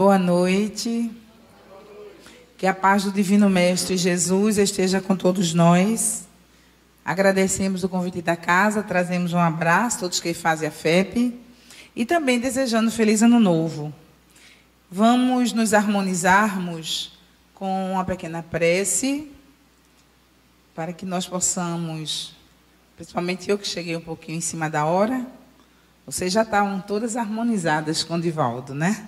Boa noite. Que a paz do Divino Mestre Jesus esteja com todos nós. Agradecemos o convite da casa, trazemos um abraço a todos que fazem a FEP e também desejando feliz ano novo. Vamos nos harmonizarmos com uma pequena prece para que nós possamos, principalmente eu que cheguei um pouquinho em cima da hora, vocês já estavam todas harmonizadas com o Divaldo, né?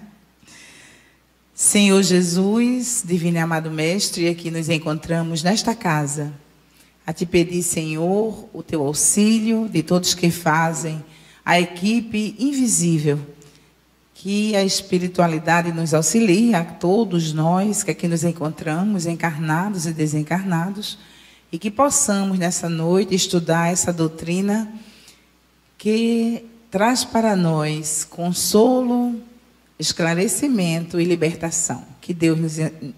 Senhor Jesus, Divino e Amado Mestre, aqui nos encontramos nesta casa, a te pedir, Senhor, o teu auxílio de todos que fazem a equipe invisível, que a espiritualidade nos auxilie, a todos nós que aqui nos encontramos, encarnados e desencarnados, e que possamos nessa noite estudar essa doutrina que traz para nós consolo, esclarecimento e libertação. Que Deus,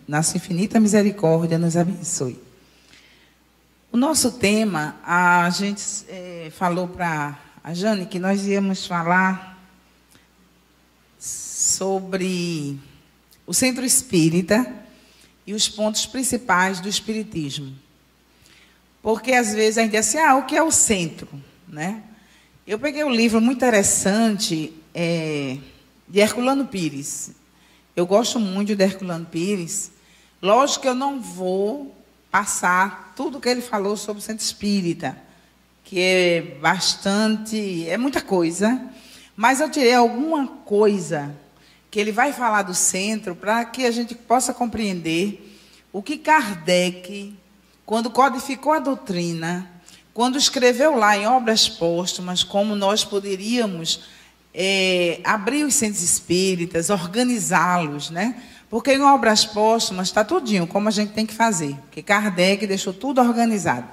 na sua infinita misericórdia, nos abençoe. O nosso tema, a gente falou para a Jane que nós íamos falar sobre o Centro Espírita e os pontos principais do Espiritismo. Porque, às vezes, a gente diz assim, o que é o centro? Né? Eu peguei um livro muito interessante, de Herculano Pires. Eu gosto muito de Herculano Pires. Lógico que eu não vou passar tudo o que ele falou sobre o Centro Espírita, que é muita coisa, mas eu tirei alguma coisa que ele vai falar do centro para que a gente possa compreender o que Kardec, quando codificou a doutrina, quando escreveu lá em obras póstumas, como nós poderíamos abrir os centros espíritas, organizá-los, né? Porque em obras póstumas está tudinho, como a gente tem que fazer, porque Kardec deixou tudo organizado.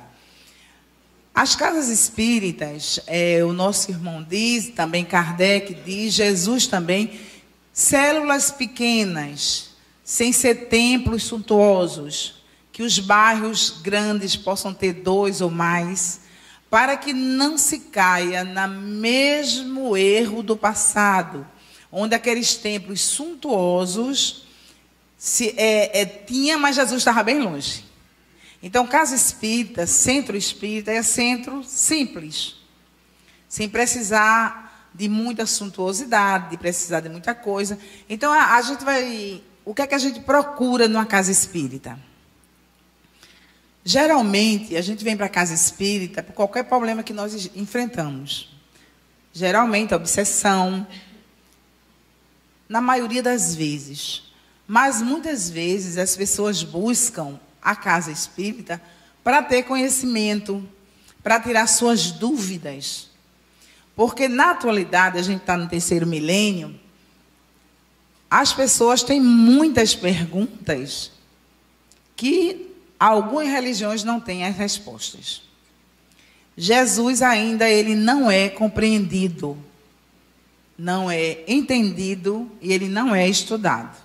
As casas espíritas, o nosso irmão diz, também Kardec diz, Jesus também, células pequenas, sem ser templos suntuosos, que os bairros grandes possam ter 2 ou mais, para que não se caia no mesmo erro do passado, onde aqueles templos suntuosos tinha, mas Jesus estava bem longe. Então, casa espírita, centro espírita, é centro simples, sem precisar de muita suntuosidade, de precisar de muita coisa. Então, a gente vai... O que é que a gente procura numa casa espírita? Geralmente, a gente vem para a casa espírita por qualquer problema que nós enfrentamos. Geralmente, a obsessão, na maioria das vezes. Mas, muitas vezes, as pessoas buscam a casa espírita para ter conhecimento, para tirar suas dúvidas. Porque, na atualidade, a gente está no 3º milênio, as pessoas têm muitas perguntas que algumas religiões não têm as respostas. Jesus ainda ele não é compreendido, não é entendido e ele não é estudado.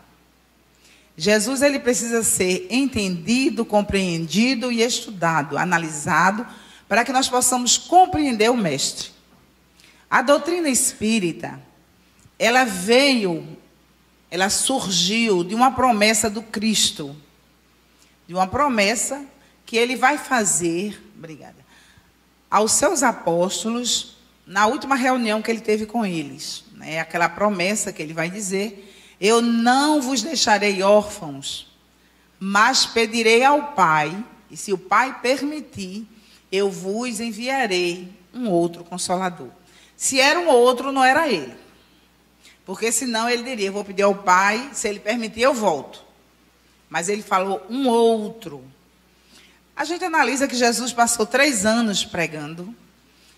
Jesus ele precisa ser entendido, compreendido e estudado, analisado, para que nós possamos compreender o Mestre. A doutrina espírita, ela surgiu de uma promessa do Cristo, de uma promessa que ele vai fazer, aos seus apóstolos, na última reunião que ele teve com eles. Né? Aquela promessa que ele vai dizer, eu não vos deixarei órfãos, mas pedirei ao Pai, e se o Pai permitir, eu vos enviarei um outro Consolador. Se era um outro, não era ele. Porque senão ele diria, eu vou pedir ao Pai, se ele permitir, eu volto. Mas ele falou um outro. A gente analisa que Jesus passou 3 anos pregando.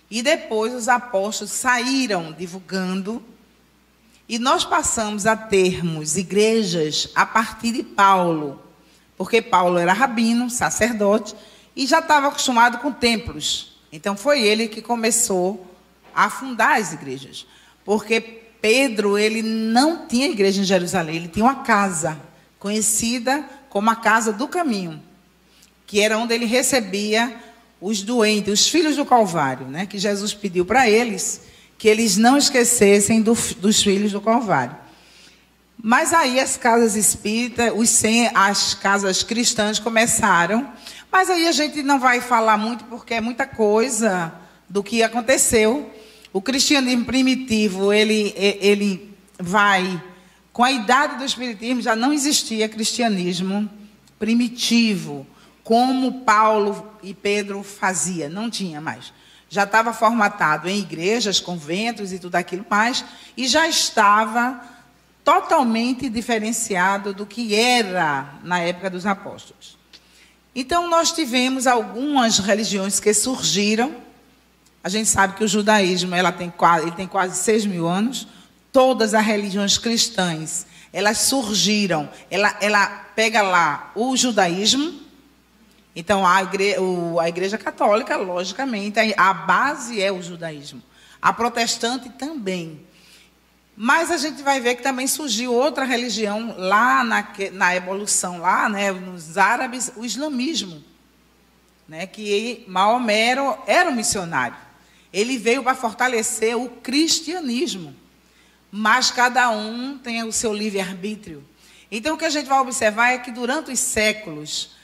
E depois os apóstolos saíram divulgando. E nós passamos a termos igrejas a partir de Paulo. Porque Paulo era rabino, sacerdote. E já estava acostumado com templos. Então foi ele que começou a fundar as igrejas. Porque Pedro, ele não tinha igreja em Jerusalém. Ele tinha uma casa conhecida como a Casa do Caminho, que era onde ele recebia os doentes, os filhos do Calvário, né? Que Jesus pediu para eles que eles não esquecessem dos filhos do Calvário. Mas aí as casas espíritas, as casas cristãs começaram. Mas aí a gente não vai falar muito, porque é muita coisa do que aconteceu. O cristianismo primitivo, ele vai... Com a idade do espiritismo, já não existia cristianismo primitivo, como Paulo e Pedro faziam. Não tinha mais. Já estava formatado em igrejas, conventos e tudo aquilo mais, e já estava totalmente diferenciado do que era na época dos apóstolos. Então, nós tivemos algumas religiões que surgiram. A gente sabe que o judaísmo ele tem quase 6.000 anos. Todas as religiões cristãs, elas surgiram. Ela pega lá o judaísmo. Então, a igreja católica, logicamente, a base é o judaísmo. A protestante também. Mas a gente vai ver que também surgiu outra religião lá na evolução, lá, né, nos árabes, o islamismo. Né, que Maomé era um missionário. Ele veio para fortalecer o cristianismo. Mas cada um tem o seu livre-arbítrio. Então, o que a gente vai observar é que, durante os séculos,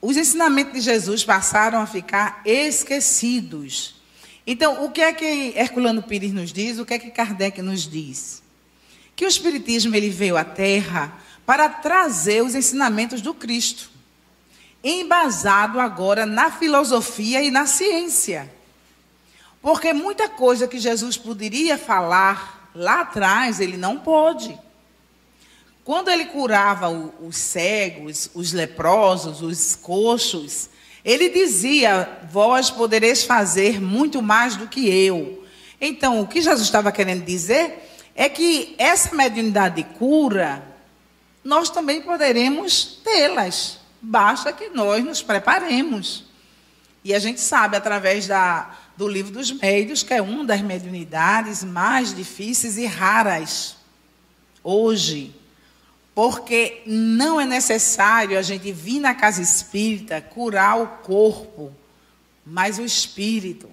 os ensinamentos de Jesus passaram a ficar esquecidos. Então, o que é que Herculano Pires nos diz? O que é que Kardec nos diz? Que o Espiritismo ele veio à Terra para trazer os ensinamentos do Cristo, embasado agora na filosofia e na ciência. Porque muita coisa que Jesus poderia falar lá atrás, ele não pôde. Quando ele curava os cegos, os leprosos, os coxos, ele dizia: vós podereis fazer muito mais do que eu. Então, o que Jesus estava querendo dizer é que essa mediunidade de cura, nós também poderemos tê-las. Basta que nós nos preparemos. E a gente sabe, através do Livro dos Médiuns, que é uma das mediunidades mais difíceis e raras hoje. Porque não é necessário a gente vir na casa espírita curar o corpo, mas o espírito.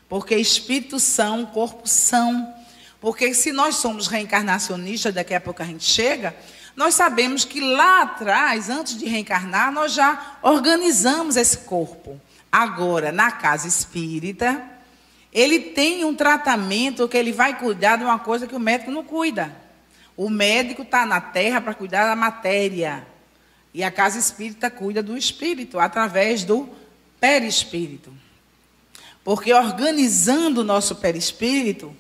Porque espíritos são, corpos são. Porque se nós somos reencarnacionistas, daqui a pouco a gente chega, nós sabemos que lá atrás, antes de reencarnar, nós já organizamos esse corpo. Agora, na casa espírita, ele tem um tratamento que ele vai cuidar de uma coisa que o médico não cuida. O médico está na terra para cuidar da matéria. E a casa espírita cuida do espírito, através do perispírito. Porque organizando o nosso perispírito,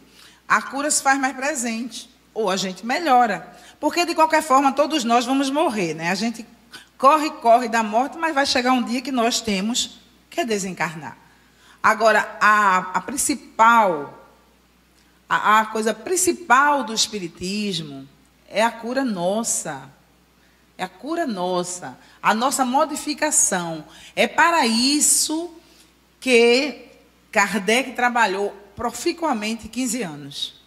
a cura se faz mais presente. Ou a gente melhora. Porque, de qualquer forma, todos nós vamos morrer, né? A gente corre da morte, mas vai chegar um dia que nós temos que desencarnar. Agora, a coisa principal do espiritismo é a cura nossa. É a cura nossa. A nossa modificação. É para isso que Kardec trabalhou proficuamente 15 anos.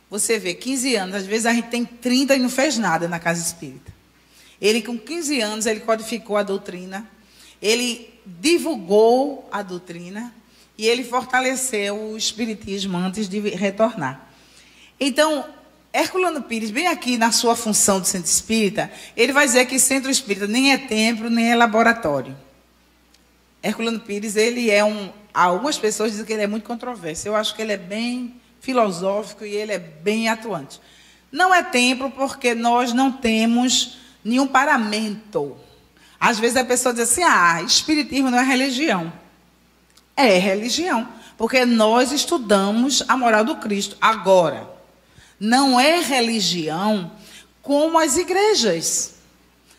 Você vê, 15 anos, às vezes a gente tem 30 e não fez nada na casa espírita. Ele, com 15 anos, ele codificou a doutrina, ele divulgou a doutrina e ele fortaleceu o espiritismo antes de retornar. Então, Herculano Pires, bem aqui na sua função de centro espírita, ele vai dizer que centro espírita nem é templo, nem é laboratório. Herculano Pires, ele é algumas pessoas dizem que ele é muito controverso. Eu acho que ele é bem filosófico e ele é bem atuante. Não é templo porque nós não temos nenhum paramento. Às vezes a pessoa diz assim: espiritismo não é religião. É religião, porque nós estudamos a moral do Cristo. Agora, não é religião como as igrejas.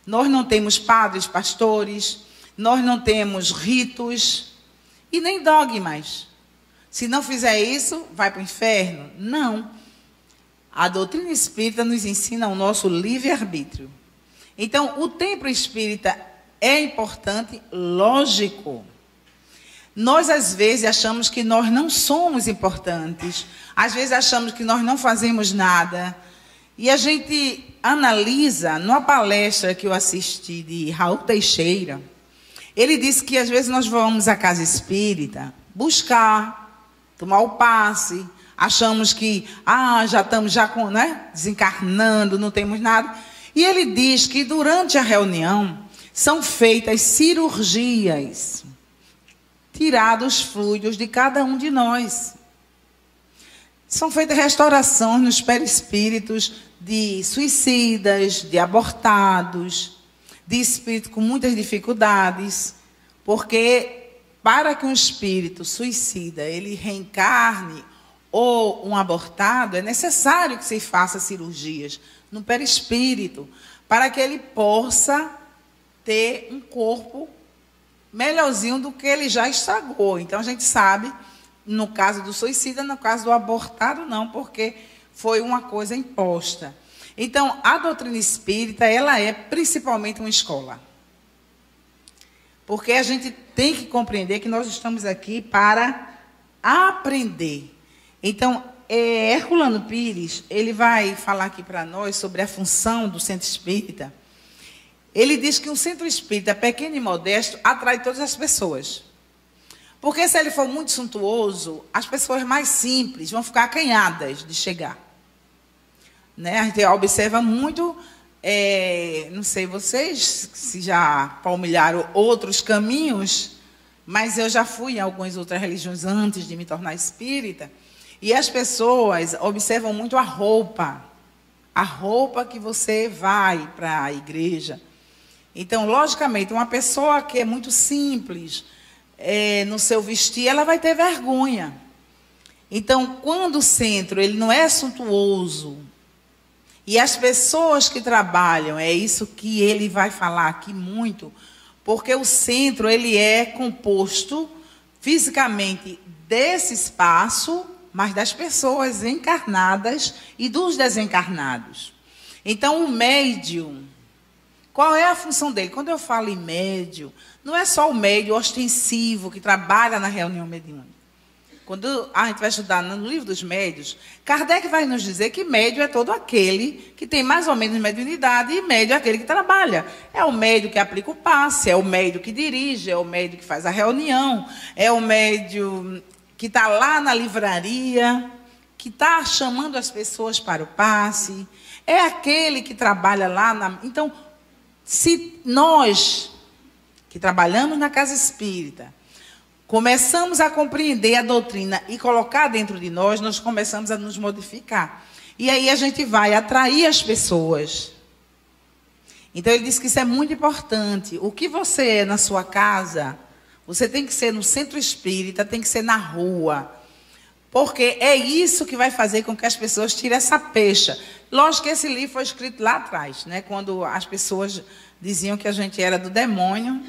Nós não temos padres, pastores, nós não temos ritos e nem dogmas. Se não fizer isso, vai para o inferno? Não. A doutrina espírita nos ensina o nosso livre-arbítrio. Então, o templo espírita é importante, lógico. Nós, às vezes, achamos que nós não somos importantes. Às vezes, achamos que nós não fazemos nada. E a gente analisa, numa palestra que eu assisti de Raul Teixeira, ele disse que, às vezes, nós vamos à casa espírita buscar, tomar o passe, Achamos que já estamos desencarnando, não temos nada. E ele diz que durante a reunião são feitas cirurgias, tirados os fluidos de cada um de nós. São feitas restaurações nos perispíritos de suicidas, de abortados, de espírito com muitas dificuldades, porque para que um espírito suicida ele reencarne ou um abortado, é necessário que se faça cirurgias no perispírito, para que ele possa ter um corpo melhorzinho do que ele já estragou. Então, a gente sabe, no caso do suicida, no caso do abortado, não, porque foi uma coisa imposta. Então, a doutrina espírita, ela é principalmente uma escola. Porque a gente tem que compreender que nós estamos aqui para aprender. Então, Herculano Pires, ele vai falar aqui para nós sobre a função do centro espírita. Ele diz que um centro espírita pequeno e modesto atrai todas as pessoas. Porque se ele for muito suntuoso, as pessoas mais simples vão ficar acanhadas de chegar. Né? A gente observa muito, não sei vocês se já palmilharam outros caminhos, mas eu já fui em algumas outras religiões antes de me tornar espírita, e as pessoas observam muito a roupa que você vai para a igreja. Então, logicamente, uma pessoa que é muito simples no seu vestir, ela vai ter vergonha. Então, quando o centro ele não é suntuoso, e as pessoas que trabalham, é isso que ele vai falar aqui muito, porque o centro ele é composto fisicamente desse espaço, mas das pessoas encarnadas e dos desencarnados. Então, o médium, qual é a função dele? Quando eu falo em médium, não é só o médium ostensivo que trabalha na reunião mediúnica. Quando a gente vai estudar no livro dos médiuns, Kardec vai nos dizer que médium é todo aquele que tem mais ou menos mediunidade, e médium é aquele que trabalha. É o médium que aplica o passe, é o médium que dirige, é o médium que faz a reunião, é o médium que está lá na livraria, que está chamando as pessoas para o passe, é aquele que trabalha lá na... Então, se nós, que trabalhamos na casa espírita, começamos a compreender a doutrina e colocar dentro de nós, nós começamos a nos modificar. E aí a gente vai atrair as pessoas. Então, ele diz que isso é muito importante. O que você é na sua casa, você tem que ser no centro espírita, tem que ser na rua. Porque é isso que vai fazer com que as pessoas tirem essa pecha. Lógico que esse livro foi escrito lá atrás, né, quando as pessoas diziam que a gente era do demônio,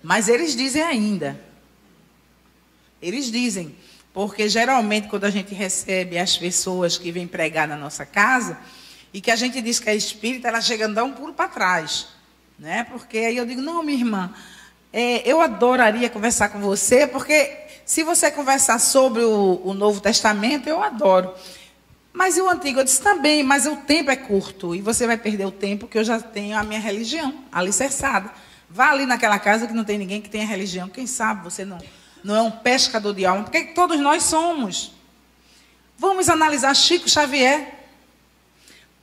mas eles dizem ainda. Eles dizem, porque geralmente quando a gente recebe as pessoas que vêm pregar na nossa casa, e que a gente diz que é espírita, ela chega a dar um pulo para trás. Né? Porque aí eu digo, não, minha irmã, eu adoraria conversar com você, porque se você conversar sobre o Novo Testamento, eu adoro. Mas e o Antigo? Eu disse, também, mas o tempo é curto, e você vai perder o tempo que eu já tenho a minha religião alicerçada. Vá ali naquela casa que não tem ninguém que tenha religião, quem sabe você não é um pescador de alma, porque todos nós somos. Vamos analisar Chico Xavier.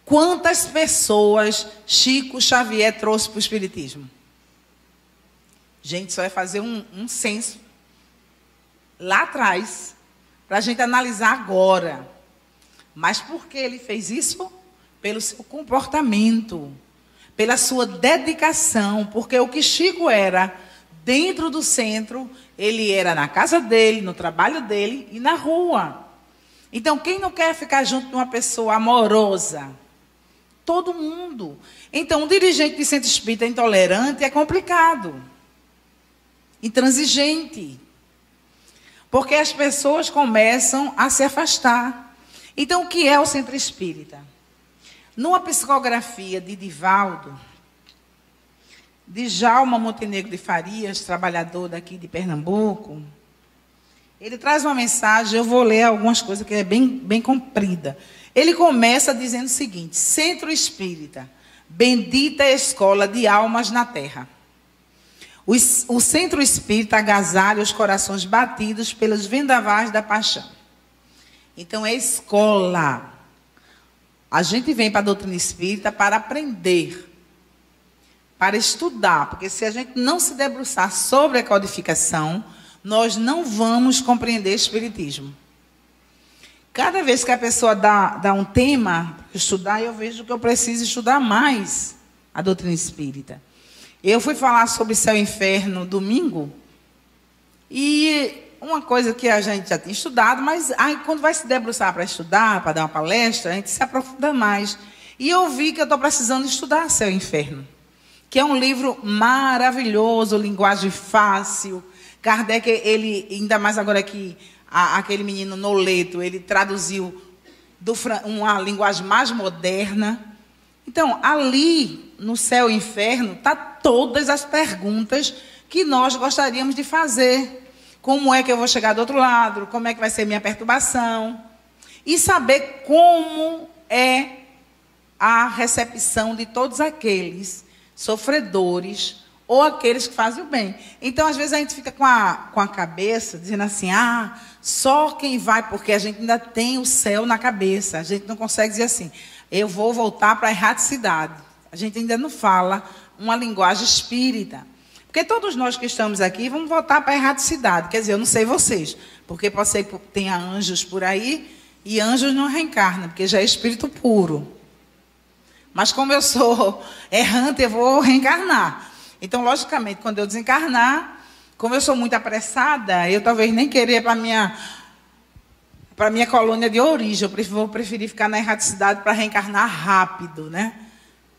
Quantas pessoas Chico Xavier trouxe para o Espiritismo? Gente, só vai fazer um censo lá atrás, para a gente analisar agora. Mas por que ele fez isso? Pelo seu comportamento, pela sua dedicação, porque o que Chico era dentro do centro, ele era na casa dele, no trabalho dele e na rua. Então, quem não quer ficar junto de uma pessoa amorosa? Todo mundo. Então, um dirigente de centro espírita intolerante é complicado. Intransigente. Porque as pessoas começam a se afastar. Então, o que é o centro espírita? Numa psicografia de Divaldo, Djalma Montenegro de Farias, trabalhador daqui de Pernambuco, ele traz uma mensagem, eu vou ler algumas coisas que é bem comprida. Ele começa dizendo o seguinte: Centro Espírita, bendita escola de almas na terra. O Centro Espírita agasalha os corações batidos pelos vendavais da paixão. Então, é escola. A gente vem para a doutrina espírita para aprender, para estudar, porque se a gente não se debruçar sobre a codificação, nós não vamos compreender espiritismo. Cada vez que a pessoa dá um tema para estudar, eu vejo que eu preciso estudar mais a doutrina espírita. Eu fui falar sobre céu e inferno domingo, e uma coisa que a gente já tinha estudado, mas aí, quando vai se debruçar para estudar, para dar uma palestra, a gente se aprofunda mais. E eu vi que eu estou precisando estudar Céu e Inferno, que é um livro maravilhoso, linguagem fácil. Kardec, ele, ainda mais agora que aquele menino Noleto, ele traduziu uma linguagem mais moderna. Então, ali, no Céu e Inferno, está todas as perguntas que nós gostaríamos de fazer. Como é que eu vou chegar do outro lado? Como é que vai ser minha perturbação? E saber como é a recepção de todos aqueles sofredores ou aqueles que fazem o bem. Então, às vezes, a gente fica com a cabeça dizendo assim, só quem vai, porque a gente ainda tem o céu na cabeça. A gente não consegue dizer assim, eu vou voltar para a erraticidade. A gente ainda não fala uma linguagem espírita. Porque todos nós que estamos aqui vamos voltar para a erraticidade. Quer dizer, eu não sei vocês, porque pode ser que tenha anjos por aí, e anjos não reencarnam, porque já é espírito puro. Mas como eu sou errante, eu vou reencarnar. Então, logicamente, quando eu desencarnar, como eu sou muito apressada, eu talvez nem queria para a minha colônia de origem. Eu vou preferir ficar na erraticidade para reencarnar rápido, né?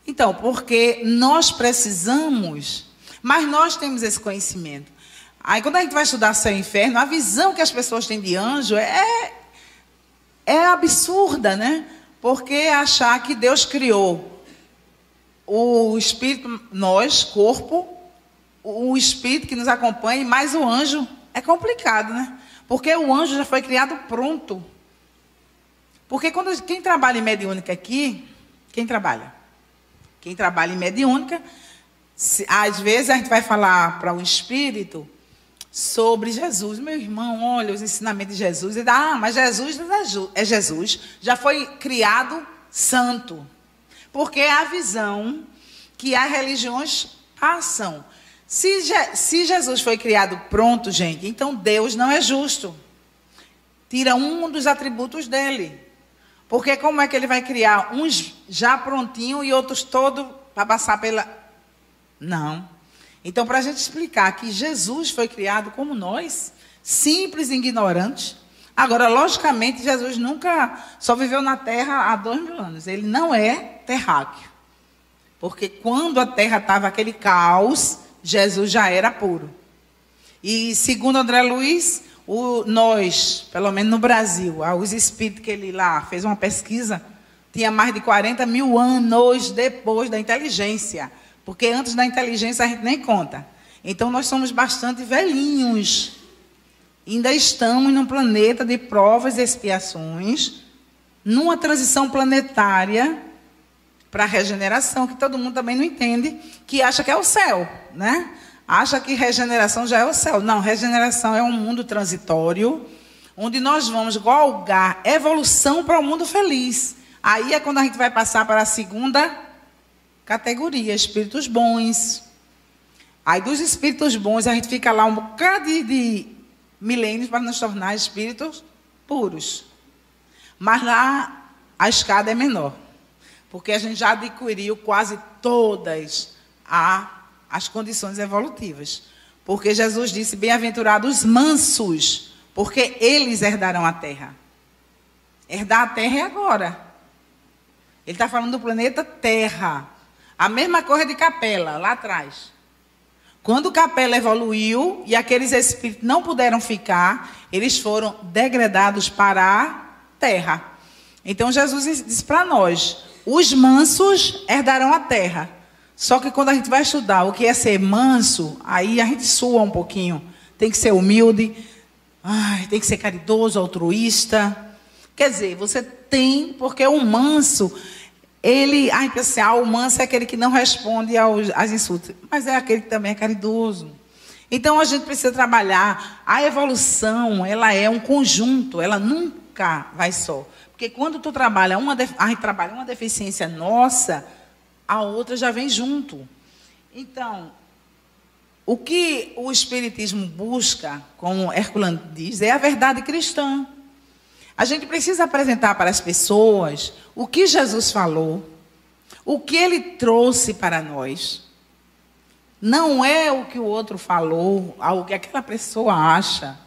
Então, porque nós precisamos... Mas nós temos esse conhecimento. Aí, quando a gente vai estudar Céu e Inferno, a visão que as pessoas têm de anjo é absurda, né? Porque achar que Deus criou o espírito, nós, corpo, o espírito que nos acompanha, mais o anjo, é complicado, né? Porque o anjo já foi criado pronto. Porque quem trabalha em mediúnica aqui, quem trabalha em mediúnica... Às vezes a gente vai falar para o espírito sobre Jesus. Meu irmão, olha os ensinamentos de Jesus. E mas Jesus é Jesus. Já foi criado santo. Porque é a visão que as religiões passam. Se Jesus foi criado pronto, gente, então Deus não é justo. Tira um dos atributos dele. Porque como é que ele vai criar uns já prontinho e outros todos para passar pela... Não. Então, para a gente explicar que Jesus foi criado como nós, simples e ignorante. Agora, logicamente, Jesus nunca só viveu na Terra há 2000 anos. Ele não é terráqueo. Porque quando a Terra estava aquele caos, Jesus já era puro. E, segundo André Luiz, nós, pelo menos no Brasil, os espíritos que ele lá fez uma pesquisa, tinha mais de 40 mil anos depois da inteligência. Porque antes da inteligência a gente nem conta. Então, nós somos bastante velhinhos. Ainda estamos num planeta de provas e expiações, numa transição planetária para a regeneração, que todo mundo também não entende, que acha que é o céu, né? Acha que regeneração já é o céu. Não, regeneração é um mundo transitório, onde nós vamos galgar evolução para o mundo feliz. Aí é quando a gente vai passar para a segunda categoria, espíritos bons. Aí dos espíritos bons, a gente fica lá um bocado de milênios para nos tornar espíritos puros. Mas lá a escada é menor. Porque a gente já adquiriu quase todas as condições evolutivas. Porque Jesus disse, bem-aventurados os mansos, porque eles herdarão a terra. Herdar a terra é agora. Ele está falando do planeta Terra. A mesma coisa de Capela, lá atrás. Quando Capela evoluiu e aqueles espíritos não puderam ficar, eles foram degradados para a terra. Então Jesus disse para nós, os mansos herdarão a terra. Só que quando a gente vai estudar o que é ser manso, aí a gente sua um pouquinho. Tem que ser humilde, tem que ser caridoso, altruísta. Quer dizer, você tem, porque o manso... o manso é aquele que não responde às insultos, mas é aquele que também é caridoso. Então, a gente precisa trabalhar. A evolução, ela é um conjunto, ela nunca vai só. Porque quando tu trabalha a gente trabalha uma deficiência nossa, a outra já vem junto. Então, o que o Espiritismo busca, como Herculano diz, é a verdade cristã. A gente precisa apresentar para as pessoas o que Jesus falou, o que ele trouxe para nós. Não é o que o outro falou, o que aquela pessoa acha.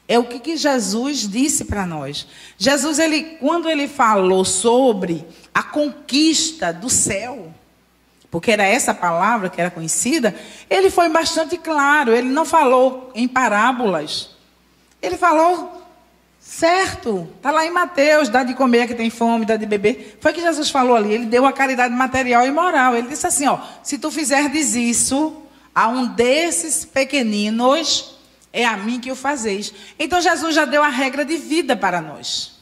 É o que Jesus disse para nós. Jesus, quando ele falou sobre a conquista do céu, porque era essa palavra que era conhecida, ele foi bastante claro. Ele não falou em parábolas. Ele falou certo. Está lá em Mateus, dá de comer a quem tem fome, dá de beber. Foi o que Jesus falou ali. Ele deu a caridade material e moral. Ele disse assim, se tu fizerdes isso a um desses pequeninos, é a mim que o fazeis. Então Jesus já deu a regra de vida para nós.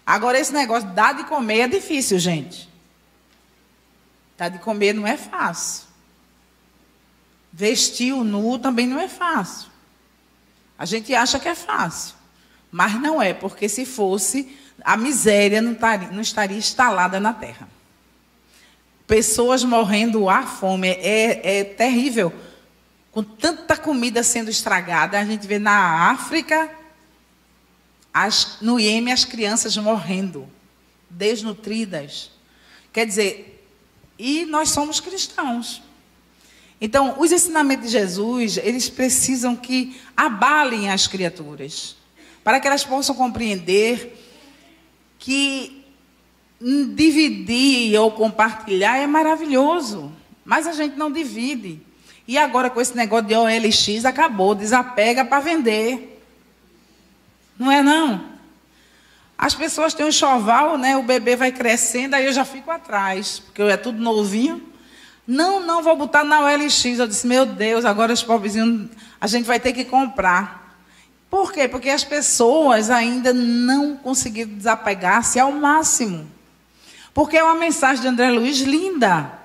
Agora esse negócio de dar de comer é difícil, gente. Dar de comer não é fácil. Vestir o nu também não é fácil. A gente acha que é fácil. Mas não é, porque se fosse, a miséria não estaria instalada na terra. Pessoas morrendo à fome, é terrível. Com tanta comida sendo estragada, a gente vê na África, no Iêmen, as crianças morrendo, desnutridas. Quer dizer, e nós somos cristãos. Então, os ensinamentos de Jesus, eles precisam que abalem as criaturas, para que elas possam compreender que dividir ou compartilhar é maravilhoso, mas a gente não divide. E agora com esse negócio de OLX acabou, desapega para vender. Não é não? As pessoas têm um enxoval, né? O bebê vai crescendo, aí eu já fico atrás, porque é tudo novinho. Não, vou botar na OLX. Eu disse, meu Deus, agora os pobrezinhos, a gente vai ter que comprar. Por quê? Porque as pessoas ainda não conseguiram desapegar-se ao máximo. Porque é uma mensagem de André Luiz linda.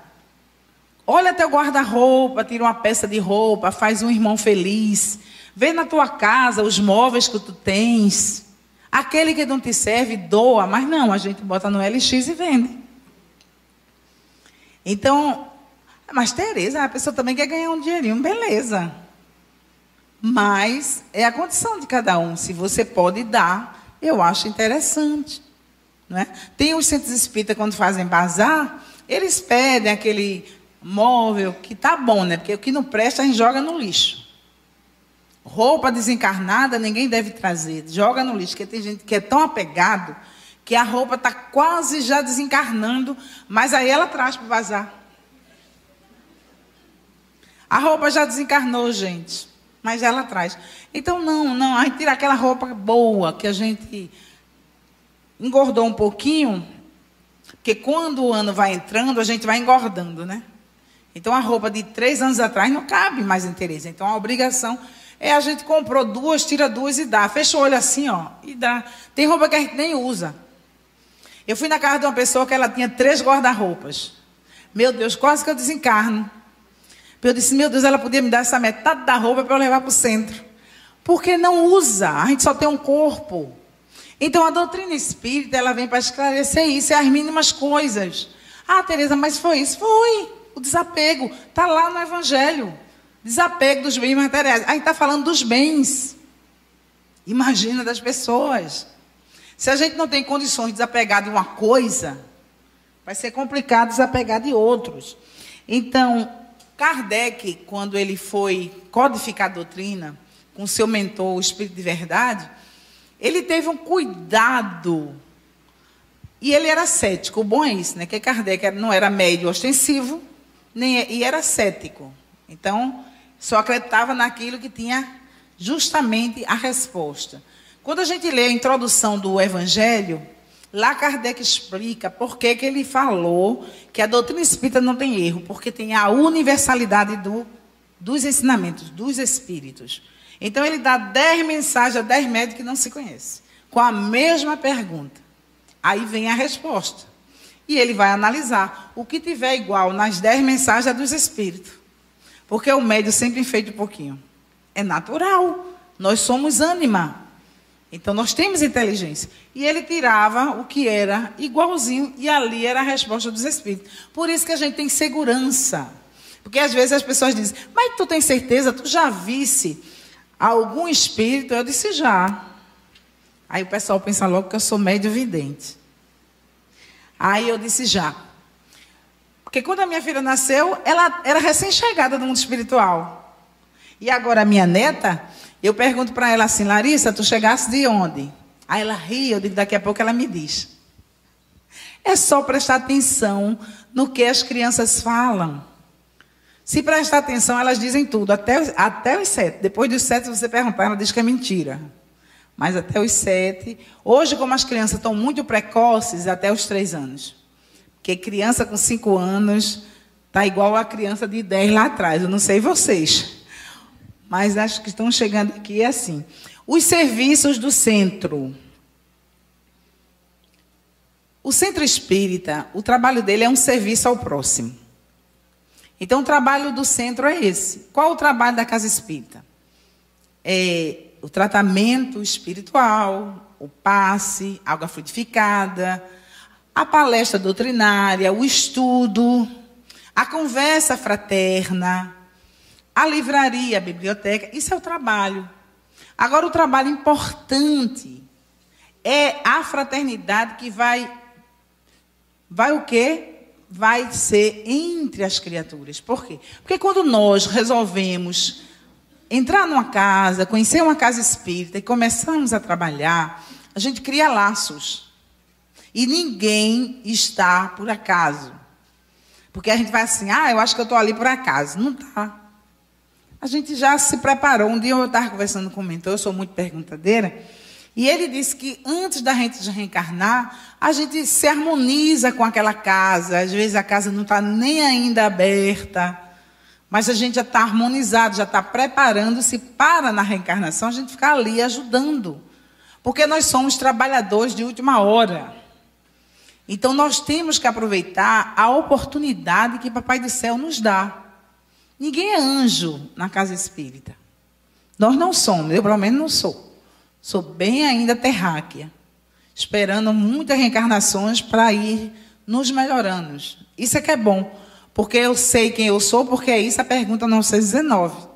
Olha teu guarda-roupa, tira uma peça de roupa, faz um irmão feliz. Vê na tua casa os móveis que tu tens. Aquele que não te serve, doa. Mas não, a gente bota no LX e vende. Então, mas Tereza, a pessoa também quer ganhar um dinheirinho, beleza. Mas é a condição de cada um. Se você pode dar, eu acho interessante. Não é? Tem os centros espíritas, quando fazem bazar, eles pedem aquele móvel que tá bom, né? Porque o que não presta a gente joga no lixo. Roupa desencarnada ninguém deve trazer, joga no lixo, porque tem gente que é tão apegado que a roupa está quase já desencarnando, mas aí ela traz para o bazar. A roupa já desencarnou, gente, mas ela traz. Então não, a gente tira aquela roupa boa, que a gente engordou um pouquinho, porque quando o ano vai entrando, a gente vai engordando, né? Então a roupa de 3 anos atrás não cabe mais em Tereza. Então a obrigação é a gente comprou 2, tira 2 e dá. Fecha o olho assim, e dá. Tem roupa que a gente nem usa. Eu fui na casa de uma pessoa que ela tinha 3 guarda-roupas. Meu Deus, quase que eu desencarno. Eu disse, meu Deus, ela podia me dar essa metade da roupa para eu levar para o centro. Porque não usa, a gente só tem um corpo. Então a doutrina espírita, ela vem para esclarecer isso, é as mínimas coisas. Ah, Tereza, mas foi isso? Foi. O desapego está lá no Evangelho. Desapego dos bens materiais. A gente está falando dos bens. Imagina das pessoas. Se a gente não tem condições de desapegar de uma coisa, vai ser complicado desapegar de outros. Então, Kardec, quando ele foi codificar a doutrina, com seu mentor, o Espírito de Verdade, ele teve um cuidado. E ele era cético. O bom é isso, né? Que Kardec não era médio ostensivo, e era cético. Então, só acreditava naquilo que tinha justamente a resposta. Quando a gente lê a introdução do Evangelho, lá Kardec explica por que ele falou que a doutrina espírita não tem erro, porque tem a universalidade dos ensinamentos, dos espíritos. Então, ele dá 10 mensagens a 10 médicos que não se conhecem, com a mesma pergunta. Aí vem a resposta. E ele vai analisar o que tiver igual nas 10 mensagens é dos espíritos. Porque o médium sempre enfeita um pouquinho. É natural. Nós somos ânima. Então, nós temos inteligência. E ele tirava o que era igualzinho, e ali era a resposta dos espíritos. Por isso que a gente tem segurança. Porque, às vezes, as pessoas dizem, mas tu tem certeza, tu já visse algum espírito? Eu disse, já. Aí o pessoal pensa logo que eu sou médio vidente. Aí eu disse, já. Porque quando a minha filha nasceu, ela era recém-chegada do mundo espiritual. E agora a minha neta, eu pergunto para ela assim, Larissa, tu chegaste de onde? Aí ela ri, eu digo, daqui a pouco ela me diz. É só prestar atenção no que as crianças falam. Se prestar atenção, elas dizem tudo, até os 7. Depois dos 7, se você perguntar, ela diz que é mentira. Mas até os 7. Hoje, como as crianças estão muito precoces, até os 3 anos. Porque criança com 5 anos está igual a criança de 10 lá atrás. Eu não sei vocês. Mas acho que estão chegando aqui assim. Os serviços do centro. O centro espírita, o trabalho dele é um serviço ao próximo. Então, o trabalho do centro é esse. Qual o trabalho da casa espírita? É o tratamento espiritual, o passe, água frutificada, a palestra doutrinária, o estudo, a conversa fraterna, a livraria, a biblioteca. Isso é o trabalho. Agora, o trabalho importante é a fraternidade que vai o quê? Vai ser entre as criaturas. Por quê? Porque quando nós resolvemos entrar numa casa, conhecer uma casa espírita e começamos a trabalhar, a gente cria laços. E ninguém está por acaso. Porque a gente vai assim, eu acho que eu estou ali por acaso. Não está. A gente já se preparou. Um dia eu estava conversando com um mentor, eu sou muito perguntadeira, e ele disse que antes da gente reencarnar, a gente se harmoniza com aquela casa. Às vezes a casa não está nem ainda aberta, mas a gente já está harmonizado, já está preparando-se para, na reencarnação, a gente ficar ali ajudando. Porque nós somos trabalhadores de última hora. Então, nós temos que aproveitar a oportunidade que Papai do Céu nos dá. Ninguém é anjo na casa espírita. Nós não somos, eu pelo menos não sou. Sou bem ainda terráquea, esperando muitas reencarnações para ir nos melhorando. Isso é que é bom, porque eu sei quem eu sou, porque é isso a pergunta 919.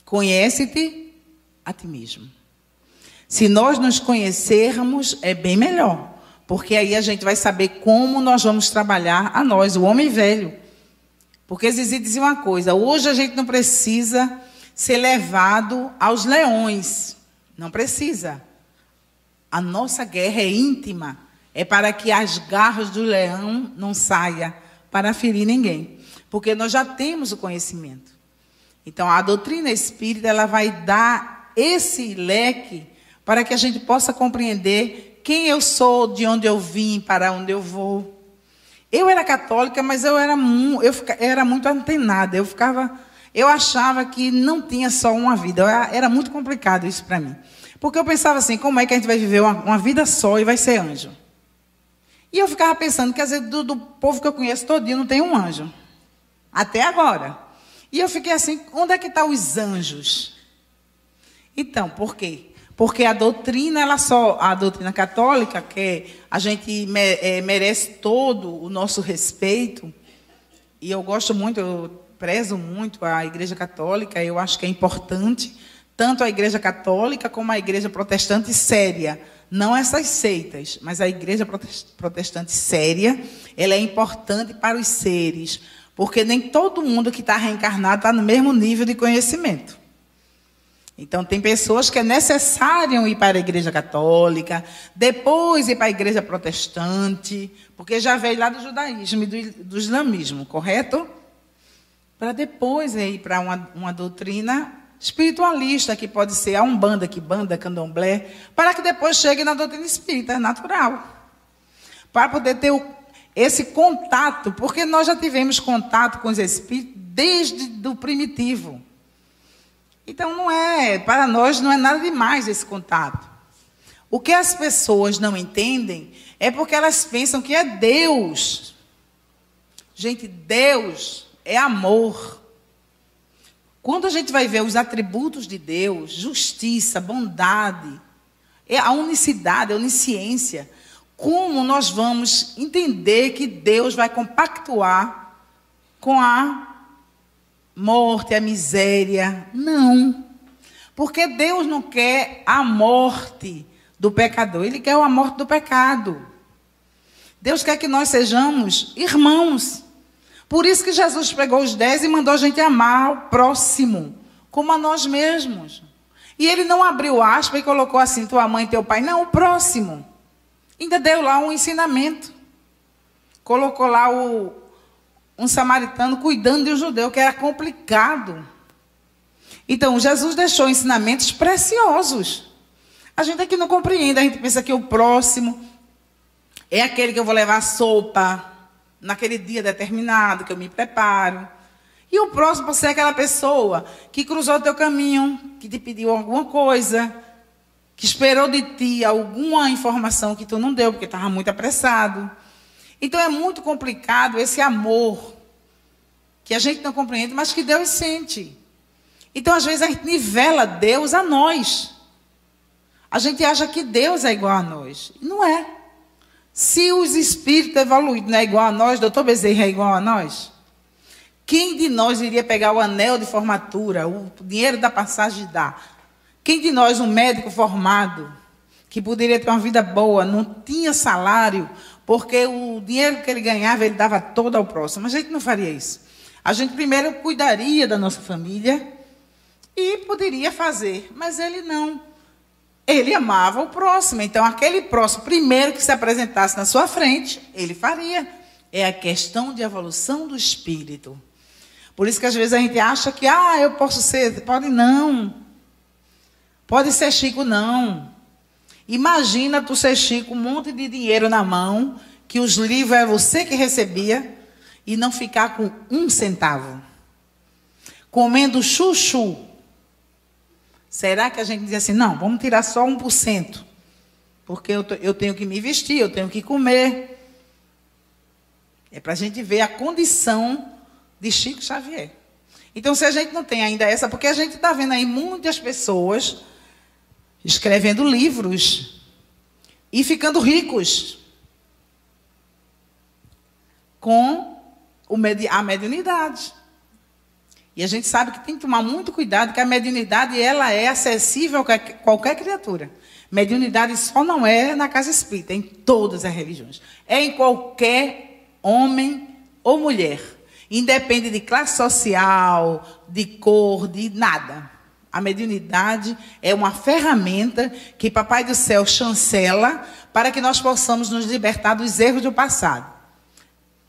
Conhece-te a ti mesmo. Se nós nos conhecermos, é bem melhor, porque aí a gente vai saber como nós vamos trabalhar a nós, o homem velho. Porque Zizi dizia uma coisa, hoje a gente não precisa ser levado aos leões. Não precisa. A nossa guerra é íntima. É para que as garras do leão não saiam para ferir ninguém. Porque nós já temos o conhecimento. Então, a doutrina espírita ela vai dar esse leque para que a gente possa compreender quem eu sou, de onde eu vim, para onde eu vou. Eu era católica, mas eu era muito antenada. Eu achava que não tinha só uma vida. Era muito complicado isso para mim. Porque eu pensava assim, como é que a gente vai viver uma vida só e vai ser anjo? E eu ficava pensando que, às vezes, do povo que eu conheço todinho, não tem um anjo. Até agora. E eu fiquei assim, onde é que estão os anjos? Então, por quê? Porque a doutrina, a doutrina católica, que a gente merece todo o nosso respeito, e eu gosto muito, eu prezo muito a Igreja Católica, eu acho que é importante, tanto a Igreja Católica como a Igreja Protestante séria. Não essas seitas, mas a Igreja Protestante séria, ela é importante para os seres, porque nem todo mundo que está reencarnado está no mesmo nível de conhecimento. Então, tem pessoas que é necessário ir para a Igreja Católica, depois ir para a Igreja Protestante, porque já veio lá do judaísmo e do islamismo, correto? Para depois ir para uma doutrina espiritualista, que pode ser a Umbanda, Quimbanda, Candomblé, para que depois chegue na doutrina espírita, natural. Para poder ter esse contato, porque nós já tivemos contato com os espíritos desde o primitivo. Então, para nós não é nada demais esse contato. O que as pessoas não entendem é porque elas pensam que é Deus. Gente, Deus é amor. Quando a gente vai ver os atributos de Deus, justiça, bondade, É a unicidade, a onisciência. Como nós vamos entender que Deus vai compactuar com a morte, a miséria? Não. Porque Deus não quer a morte do pecador, Ele quer a morte do pecado. Deus quer que nós sejamos irmãos. Por isso que Jesus pegou os 10 e mandou a gente amar o próximo, como a nós mesmos. E Ele não abriu aspas e colocou assim, tua mãe e teu pai. Não, o próximo. Ainda deu lá um ensinamento. Colocou lá um samaritano cuidando de um judeu, que era complicado. Então, Jesus deixou ensinamentos preciosos. A gente aqui não compreende, a gente pensa que o próximo é aquele que eu vou levar sopa naquele dia determinado, que eu me preparo. E o próximo pode ser aquela pessoa que cruzou o teu caminho, que te pediu alguma coisa, que esperou de ti alguma informação que tu não deu, porque estava muito apressado. Então é muito complicado esse amor, que a gente não compreende, mas que Deus sente. Então, às vezes, a gente nivela Deus a nós. A gente acha que Deus é igual a nós. Não é. Se os espíritos evoluídos não é igual a nós, doutor Bezerra é igual a nós? Quem de nós iria pegar o anel de formatura, o dinheiro da passagem de dar? Quem de nós, um médico formado, que poderia ter uma vida boa, não tinha salário, porque o dinheiro que ele ganhava, ele dava todo ao próximo? A gente não faria isso. A gente primeiro cuidaria da nossa família e poderia fazer, mas ele não. Ele amava o próximo. Então, aquele próximo, primeiro que se apresentasse na sua frente, ele faria. É a questão de evolução do espírito. Por isso que às vezes a gente acha que, eu posso ser, pode não. Pode ser Chico, não. Imagina tu ser Chico, um monte de dinheiro na mão, que os livros é você que recebia, e não ficar com 1 centavo. Comendo chuchu. Será que a gente diz assim, não, vamos tirar só 1%, porque eu tenho que me vestir, eu tenho que comer. É para a gente ver a condição de Chico Xavier. Então, se a gente não tem ainda essa, porque a gente está vendo aí muitas pessoas escrevendo livros e ficando ricos com a mediunidade. E a gente sabe que tem que tomar muito cuidado, que a mediunidade ela é acessível a qualquer criatura. Mediunidade só não é na casa espírita, é em todas as religiões. É em qualquer homem ou mulher. Independe de classe social, de cor, de nada. A mediunidade é uma ferramenta que Papai do Céu chancela para que nós possamos nos libertar dos erros do passado.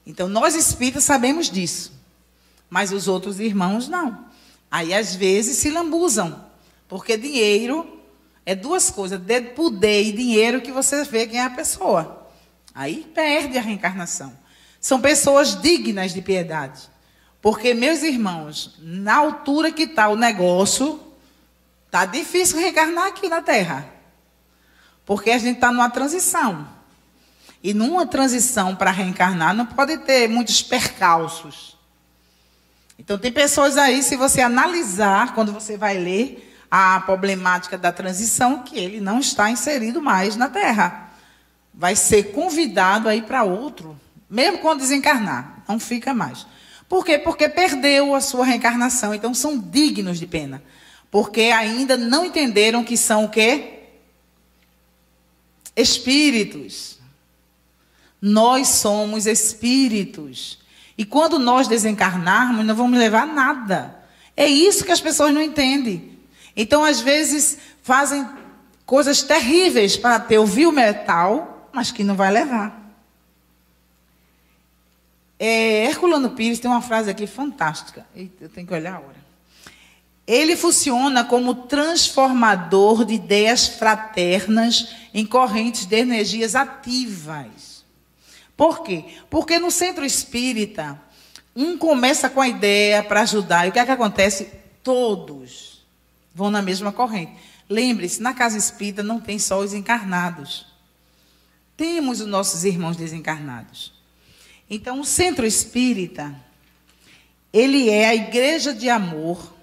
Então, nós espíritas sabemos disso. Mas os outros irmãos não. Aí, às vezes, se lambuzam. Porque dinheiro é duas coisas. Poder e dinheiro que você vê quem é a pessoa. Aí perde a reencarnação. São pessoas dignas de piedade. Porque, meus irmãos, na altura que está o negócio, está difícil reencarnar aqui na Terra. Porque a gente está numa transição. E numa transição para reencarnar não pode ter muitos percalços. Então, tem pessoas aí, se você analisar, quando você vai ler a problemática da transição, que ele não está inserido mais na Terra. Vai ser convidado a ir para outro, mesmo quando desencarnar, não fica mais. Por quê? Porque perdeu a sua reencarnação, então são dignos de pena. Porque ainda não entenderam que são o quê? Espíritos. Nós somos espíritos. E quando nós desencarnarmos, não vamos levar nada. É isso que as pessoas não entendem. Então, às vezes, fazem coisas terríveis para ter o vil metal, mas que não vai levar. Herculano Pires tem uma frase aqui fantástica. Eu tenho que olhar a hora. Ele funciona como transformador de ideias fraternas em correntes de energias ativas. Por quê? Porque no centro espírita, um começa com a ideia para ajudar. E o que é que acontece? Todos vão na mesma corrente. Lembre-se, na casa espírita não tem só os encarnados. Temos os nossos irmãos desencarnados. Então, o centro espírita, ele é a igreja de amor,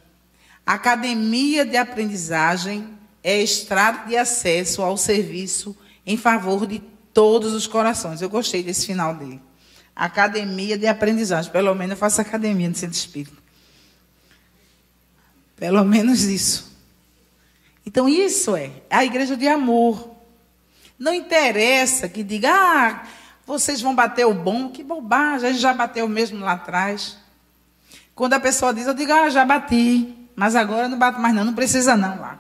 a academia de aprendizagem é estrada de acesso ao serviço em favor de todos os corações. Eu gostei desse final dele. Academia de aprendizagem. Pelo menos eu faço academia no centro espírita. Pelo menos isso. Então, isso é a igreja de amor. Não interessa que diga, vocês vão bater o bom. Que bobagem, a gente já bateu mesmo lá atrás. Quando a pessoa diz, eu digo, já bati. Mas agora não bato mais não, não precisa não lá.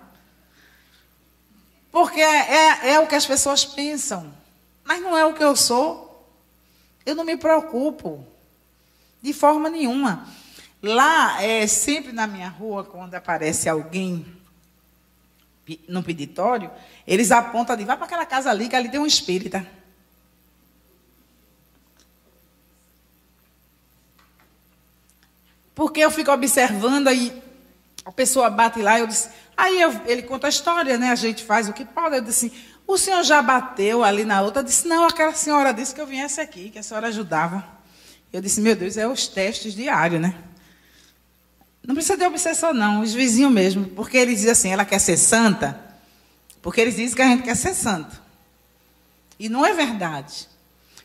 Porque é o que as pessoas pensam. Mas não é o que eu sou. Eu não me preocupo. De forma nenhuma. Lá, sempre na minha rua, quando aparece alguém no peditório, eles apontam ali, vai para aquela casa ali, que ali tem um espírita. Porque eu fico observando, aí a pessoa bate lá, ele conta a história, né? A gente faz o que pode. Eu disse, o senhor já bateu ali na outra? Eu disse, não, aquela senhora disse que eu viesse aqui, que a senhora ajudava. Eu disse, meu Deus, é os testes diários, né? Não precisa ter obsessão, não, os vizinhos mesmo. Porque eles dizem assim, ela quer ser santa, porque eles dizem que a gente quer ser santo. E não é verdade.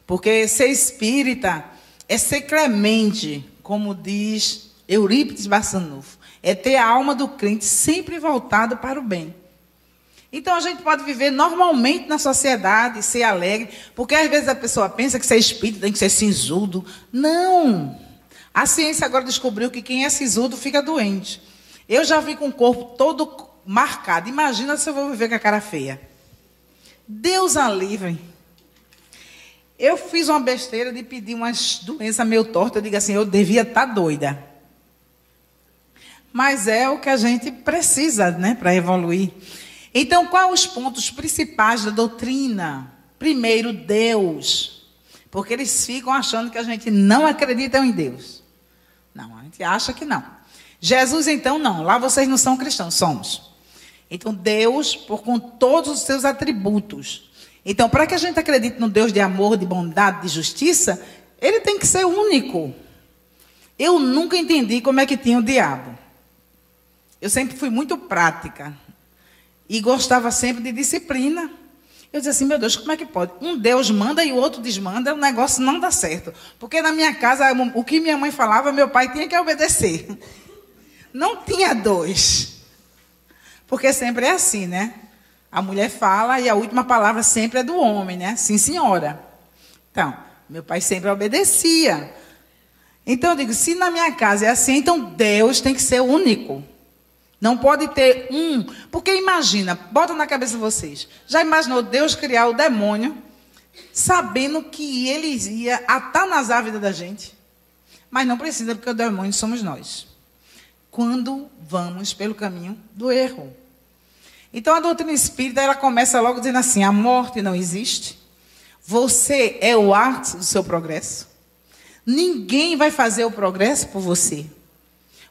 Porque ser espírita é ser clemente, como diz Eurípides Barçanufo. É ter a alma do crente sempre voltada para o bem. Então, a gente pode viver normalmente na sociedade, ser alegre, porque às vezes a pessoa pensa que ser espírita tem que ser sisudo. Não! A ciência agora descobriu que quem é sisudo fica doente. Eu já vi com o corpo todo marcado. Imagina se eu vou viver com a cara feia. Deus a livre. Eu fiz uma besteira de pedir umas doenças meio tortas. Eu digo assim, eu devia estar doida. Mas é o que a gente precisa, né, para evoluir. Então, quais os pontos principais da doutrina? Primeiro, Deus. Porque eles ficam achando que a gente não acredita em Deus. Não, a gente acha que não. Jesus, então, não. Lá vocês não são cristãos, somos. Então, Deus, com todos os seus atributos. Então, para que a gente acredite no Deus de amor, de bondade, de justiça, ele tem que ser único. Eu nunca entendi como é que tinha o diabo. Eu sempre fui muito prática. E gostava sempre de disciplina. Eu dizia assim, meu Deus, como é que pode? Um Deus manda e o outro desmanda, o negócio não dá certo. Porque na minha casa, o que minha mãe falava, meu pai tinha que obedecer. Não tinha dois. Porque sempre é assim, né? A mulher fala e a última palavra sempre é do homem, né? Sim, senhora. Então, meu pai sempre obedecia. Então, eu digo, se na minha casa é assim, então Deus tem que ser único. Não pode ter um. Porque imagina, bota na cabeça de vocês. Já imaginou Deus criar o demônio, sabendo que ele ia atanasar a vida da gente? Mas não precisa, porque o demônio somos nós. Quando vamos pelo caminho do erro. Então a doutrina espírita, ela começa logo dizendo assim, a morte não existe. Você é o ápice do seu progresso. Ninguém vai fazer o progresso por você.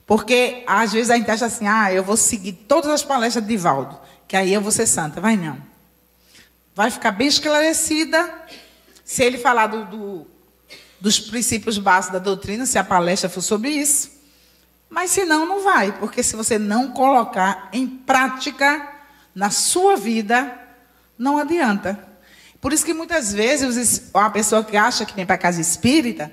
Porque, às vezes, a gente acha assim, eu vou seguir todas as palestras de Divaldo, que aí eu vou ser santa. Vai não. Vai ficar bem esclarecida, se ele falar dos princípios básicos da doutrina, se a palestra for sobre isso. Mas, se não, não vai. Porque se você não colocar em prática na sua vida, não adianta. Por isso que, muitas vezes, a pessoa que acha que vem para a casa espírita,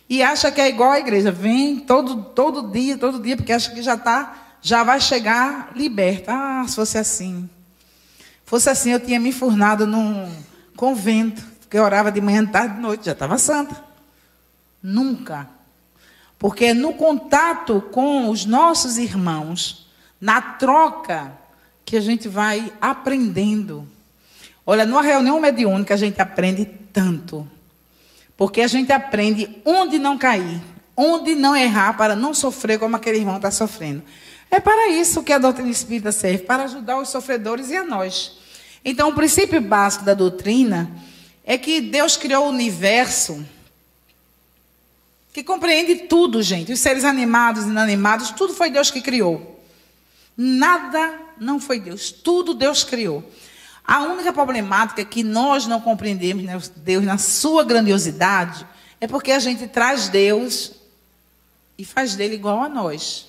e acha que é igual à igreja, vem todo dia, porque acha que já vai chegar liberta. Se fosse assim. Fosse assim, eu tinha me enfurnado num convento, porque eu orava de manhã, de tarde, de noite, já estava santa. Nunca. Porque é no contato com os nossos irmãos, na troca, que a gente vai aprendendo. Olha, numa reunião mediúnica a gente aprende tanto. Porque a gente aprende onde não cair, onde não errar, para não sofrer como aquele irmão está sofrendo. É para isso que a doutrina espírita serve, para ajudar os sofredores e a nós. Então, o princípio básico da doutrina é que Deus criou o universo, que compreende tudo, gente. Os seres animados e inanimados, tudo foi Deus que criou. Nada não foi Deus, tudo Deus criou. A única problemática é que nós não compreendemos, né, Deus na sua grandiosidade, é porque a gente traz Deus e faz dele igual a nós.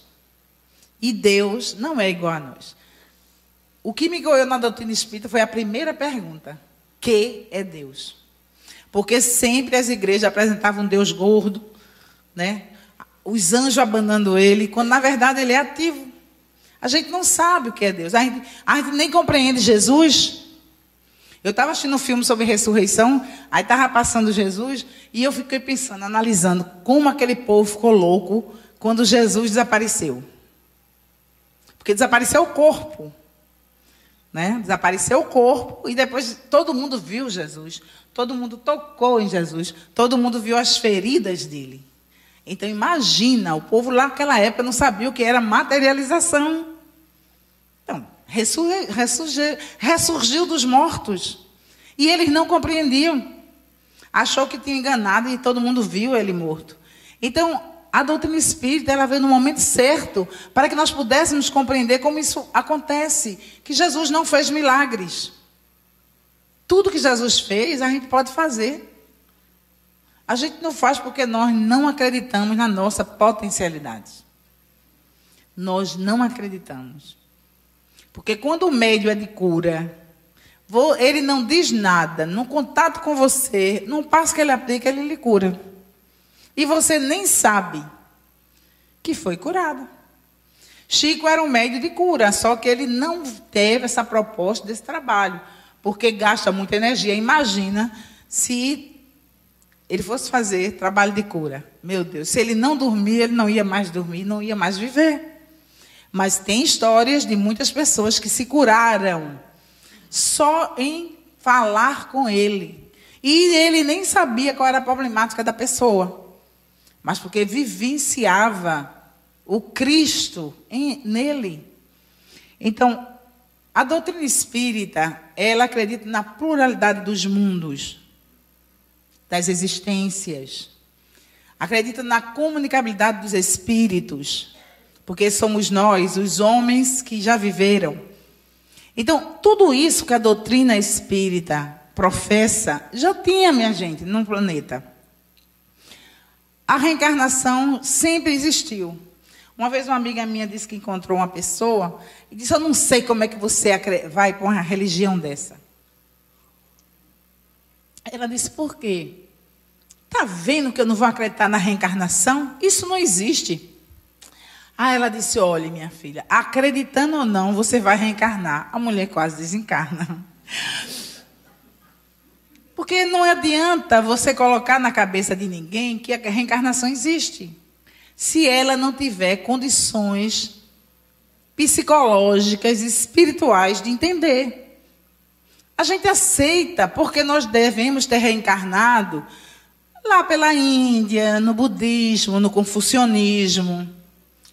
E Deus não é igual a nós. o que me ganhou na doutrina espírita foi a primeira pergunta: que é Deus? Porque sempre as igrejas apresentavam um Deus gordo, né? Os anjos abanando ele, quando na verdade ele é ativo. A gente não sabe o que é Deus. A gente nem compreende Jesus. Eu estava assistindo um filme sobre ressurreição, aí estava passando Jesus, e eu fiquei pensando, analisando como aquele povo ficou louco quando Jesus desapareceu. Porque desapareceu o corpo. Né? Desapareceu o corpo e depois todo mundo viu Jesus. Todo mundo tocou em Jesus. Todo mundo viu as feridas dele. Então imagina, o povo lá naquela época não sabia o que era materialização. Então, ressurgiu dos mortos. E eles não compreendiam. Achou que tinha enganado e todo mundo viu ele morto. Então, a doutrina espírita, ela veio no momento certo para que nós pudéssemos compreender como isso acontece. Que Jesus não fez milagres. Tudo que Jesus fez, a gente pode fazer. A gente não faz porque nós não acreditamos na nossa potencialidade. Nós não acreditamos. Porque quando o médium é de cura, ele não diz nada, no contato com você, no passo que ele aplica, ele lhe cura. E você nem sabe que foi curado. Chico era um médium de cura, só que ele não teve essa proposta desse trabalho, porque gasta muita energia. Imagina se ele fosse fazer trabalho de cura. Meu Deus, se ele não dormir, ele não ia mais dormir, não ia mais viver. Mas tem histórias de muitas pessoas que se curaram só em falar com ele. E ele nem sabia qual era a problemática da pessoa. Mas porque vivenciava o Cristo nele. Então, a doutrina espírita, ela acredita na pluralidade dos mundos, das existências. Acredita na comunicabilidade dos espíritos, porque somos nós, os homens que já viveram. Então, tudo isso que a doutrina espírita professa, já tinha, minha gente, no planeta. A reencarnação sempre existiu. Uma vez uma amiga minha disse que encontrou uma pessoa e disse: eu não sei como é que você vai para uma religião dessa. Ela disse: por quê? Está vendo que eu não vou acreditar na reencarnação? Isso não existe. Ela disse: olhe, minha filha, acreditando ou não, você vai reencarnar. A mulher quase desencarna. Porque não adianta você colocar na cabeça de ninguém que a reencarnação existe, se ela não tiver condições psicológicas e espirituais de entender. A gente aceita, porque nós devemos ter reencarnado lá pela Índia, no budismo, no confucionismo,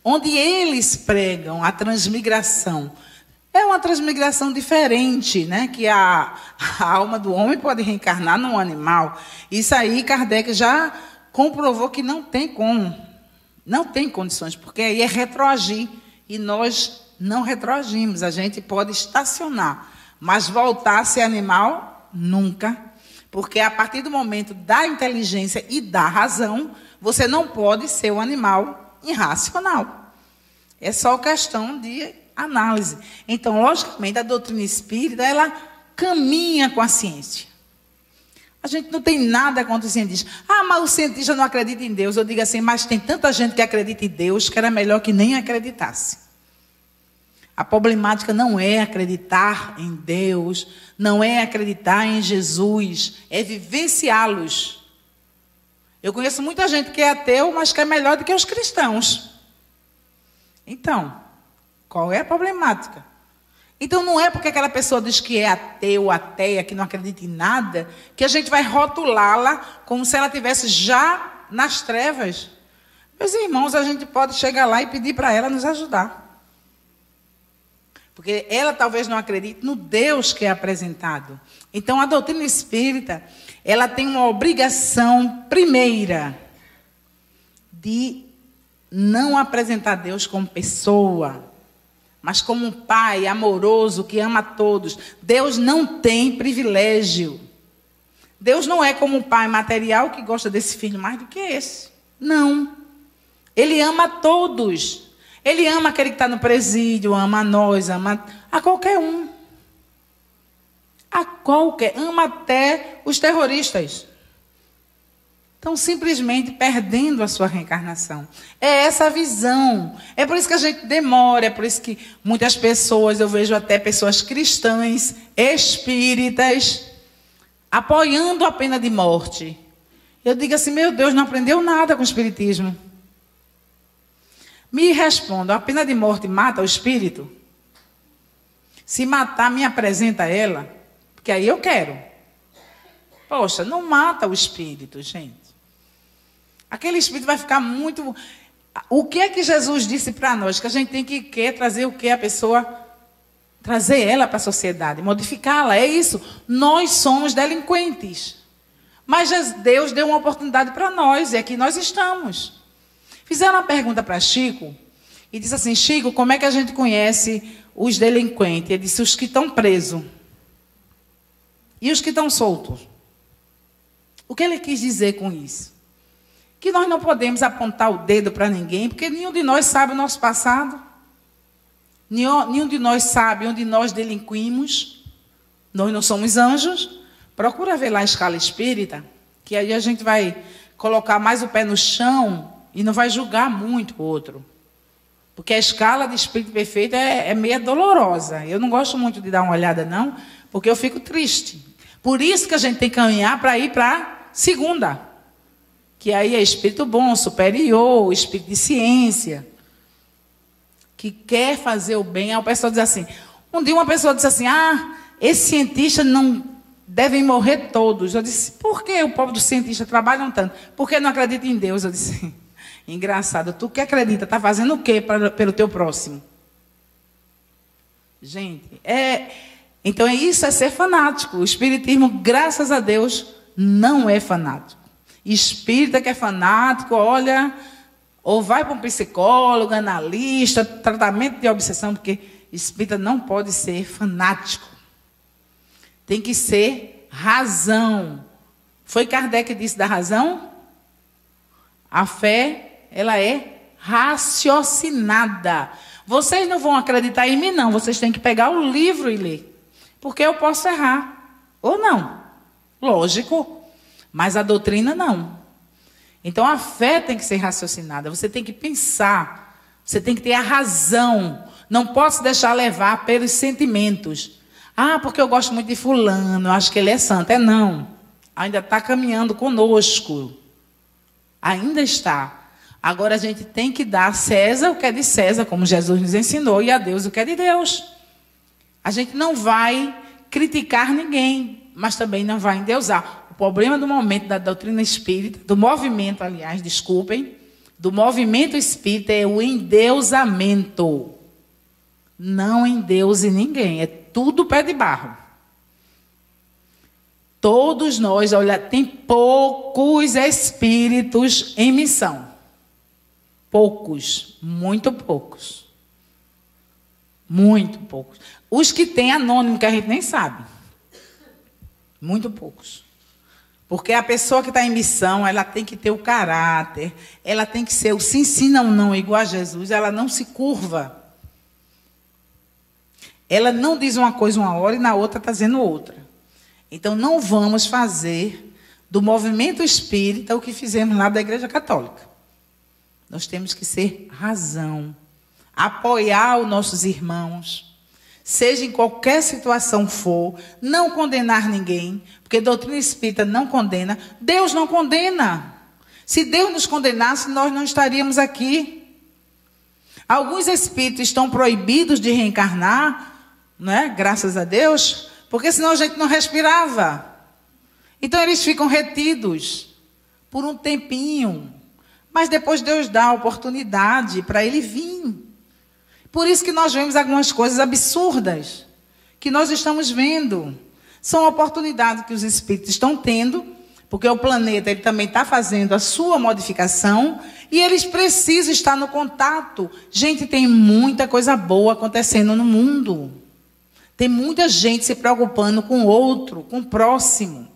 onde eles pregam a transmigração. É uma transmigração diferente, né? Que a alma do homem pode reencarnar num animal. Isso aí Kardec já comprovou que não tem como. Não tem condições, porque aí é retroagir. E nós não retroagimos. A gente pode estacionar, mas voltar a ser animal, nunca. Porque a partir do momento da inteligência e da razão, você não pode ser um animal irracional. É só questão de análise. Então, logicamente, a doutrina espírita, ela caminha com a ciência. A gente não tem nada contra os cientistas. Mas o cientista não acredita em Deus. Eu digo assim, mas tem tanta gente que acredita em Deus que era melhor que nem acreditasse. A problemática não é acreditar em Deus, não é acreditar em Jesus, é vivenciá-los. Eu conheço muita gente que é ateu, mas que é melhor do que os cristãos. Então, qual é a problemática? Então, não é porque aquela pessoa diz que é ateu, ateia, que não acredita em nada, que a gente vai rotulá-la como se ela estivesse já nas trevas. Meus irmãos, a gente pode chegar lá e pedir para ela nos ajudar. Porque ela talvez não acredite no Deus que é apresentado. Então, a doutrina espírita, ela tem uma obrigação primeira de não apresentar Deus como pessoa, mas como um pai amoroso que ama a todos. Deus não tem privilégio. Deus não é como um pai material que gosta desse filho mais do que esse. Não. Ele ama a todos. Ele ama aquele que está no presídio, ama a nós, ama a qualquer um. A qualquer, ama até os terroristas. Estão simplesmente perdendo a sua reencarnação. É essa a visão. É por isso que a gente demora, é por isso que muitas pessoas, eu vejo até pessoas cristãs, espíritas, apoiando a pena de morte. Eu digo assim, meu Deus, não aprendeu nada com o espiritismo. Me respondam, a pena de morte mata o espírito? Se matar, me apresenta ela, porque aí eu quero. Poxa, não mata o espírito, gente. Aquele espírito vai ficar muito... O que é que Jesus disse para nós? Que a gente tem que trazer o que a pessoa... Trazer ela para a sociedade, modificá-la, é isso. Nós somos delinquentes. Mas Deus deu uma oportunidade para nós, e aqui nós estamos. Fizeram uma pergunta para Chico, e disse assim, Chico, como é que a gente conhece os delinquentes? Ele disse, os que estão presos. E os que estão soltos? O que ele quis dizer com isso? Que nós não podemos apontar o dedo para ninguém, porque nenhum de nós sabe o nosso passado. Nenhum de nós sabe onde nós delinquimos. Nós não somos anjos. Procura ver lá a escala espírita, que aí a gente vai colocar mais o pé no chão e não vai julgar muito o outro. Porque a escala de espírito perfeito é meio dolorosa. Eu não gosto muito de dar uma olhada, não, porque eu fico triste. Por isso que a gente tem que caminhar para ir para a segunda. Que aí é espírito bom, superior, espírito de ciência. Que quer fazer o bem. Aí a pessoa diz assim, um dia uma pessoa disse assim, esse cientista não devem morrer todos. Eu disse, por que o povo do cientista trabalham tanto? Porque não acredita em Deus. Eu disse, engraçado, tu que acredita, está fazendo o quê pelo teu próximo? Gente, então isso é ser fanático. O espiritismo, graças a Deus, não é fanático. Espírita que é fanático, olha... Ou vai para um psicólogo, analista, tratamento de obsessão, porque espírita não pode ser fanático. Tem que ser razão. Foi Kardec que disse da razão? A fé, ela é raciocinada. Vocês não vão acreditar em mim, não. Vocês têm que pegar o livro e ler. Porque eu posso errar. Ou não. Lógico. Mas a doutrina não. Então, a fé tem que ser raciocinada. Você tem que pensar. Você tem que ter a razão. Não posso deixar levar pelos sentimentos. Porque eu gosto muito de fulano, eu acho que ele é santo. Não. Ainda está caminhando conosco. Ainda está. Agora, a gente tem que dar a César o que é de César, como Jesus nos ensinou, e a Deus o que é de Deus. A gente não vai criticar ninguém, mas também não vai endeusar. O problema do momento da doutrina espírita, do movimento, aliás, desculpem, do movimento espírita é o endeusamento. Não endeuse ninguém, é tudo pé de barro. Todos nós, olha, tem poucos espíritos em missão. Poucos, muito poucos. Muito poucos. Os que tem anônimo, que a gente nem sabe. Muito poucos. Porque a pessoa que está em missão, ela tem que ter o caráter, ela tem que ser o se ensina ou não igual a Jesus, ela não se curva. Ela não diz uma coisa uma hora e na outra está dizendo outra. Então, não vamos fazer do movimento espírita o que fizemos lá da Igreja Católica. Nós temos que ser razão, apoiar os nossos irmãos, seja em qualquer situação for, não condenar ninguém, porque a doutrina espírita não condena, Deus não condena. Se Deus nos condenasse, nós não estaríamos aqui. Alguns espíritos estão proibidos de reencarnar, né? Graças a Deus, porque senão a gente não respirava. Então eles ficam retidos por um tempinho, mas depois Deus dá a oportunidade para ele vir. Por isso que nós vemos algumas coisas absurdas que nós estamos vendo. São oportunidades que os espíritos estão tendo, porque o planeta ele também está fazendo a sua modificação e eles precisam estar no contato. Gente, tem muita coisa boa acontecendo no mundo. Tem muita gente se preocupando com o outro, com o próximo.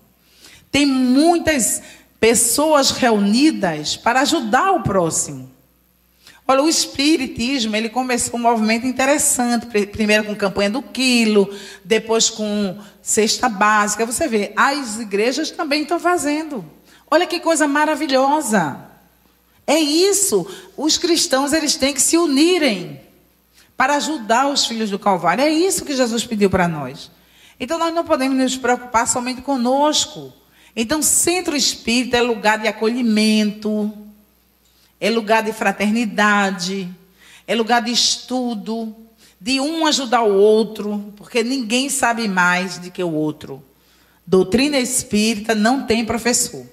Tem muitas pessoas reunidas para ajudar o próximo. Olha, o espiritismo, ele começou um movimento interessante, primeiro com campanha do quilo, depois com cesta básica. Você vê, as igrejas também estão fazendo. Olha que coisa maravilhosa. É isso. Os cristãos, eles têm que se unirem para ajudar os filhos do Calvário. É isso que Jesus pediu para nós. Então, nós não podemos nos preocupar somente conosco. Então, centro espírita é lugar de acolhimento, é lugar de fraternidade, é lugar de estudo, de um ajudar o outro, porque ninguém sabe mais do que o outro. Doutrina espírita não tem professor.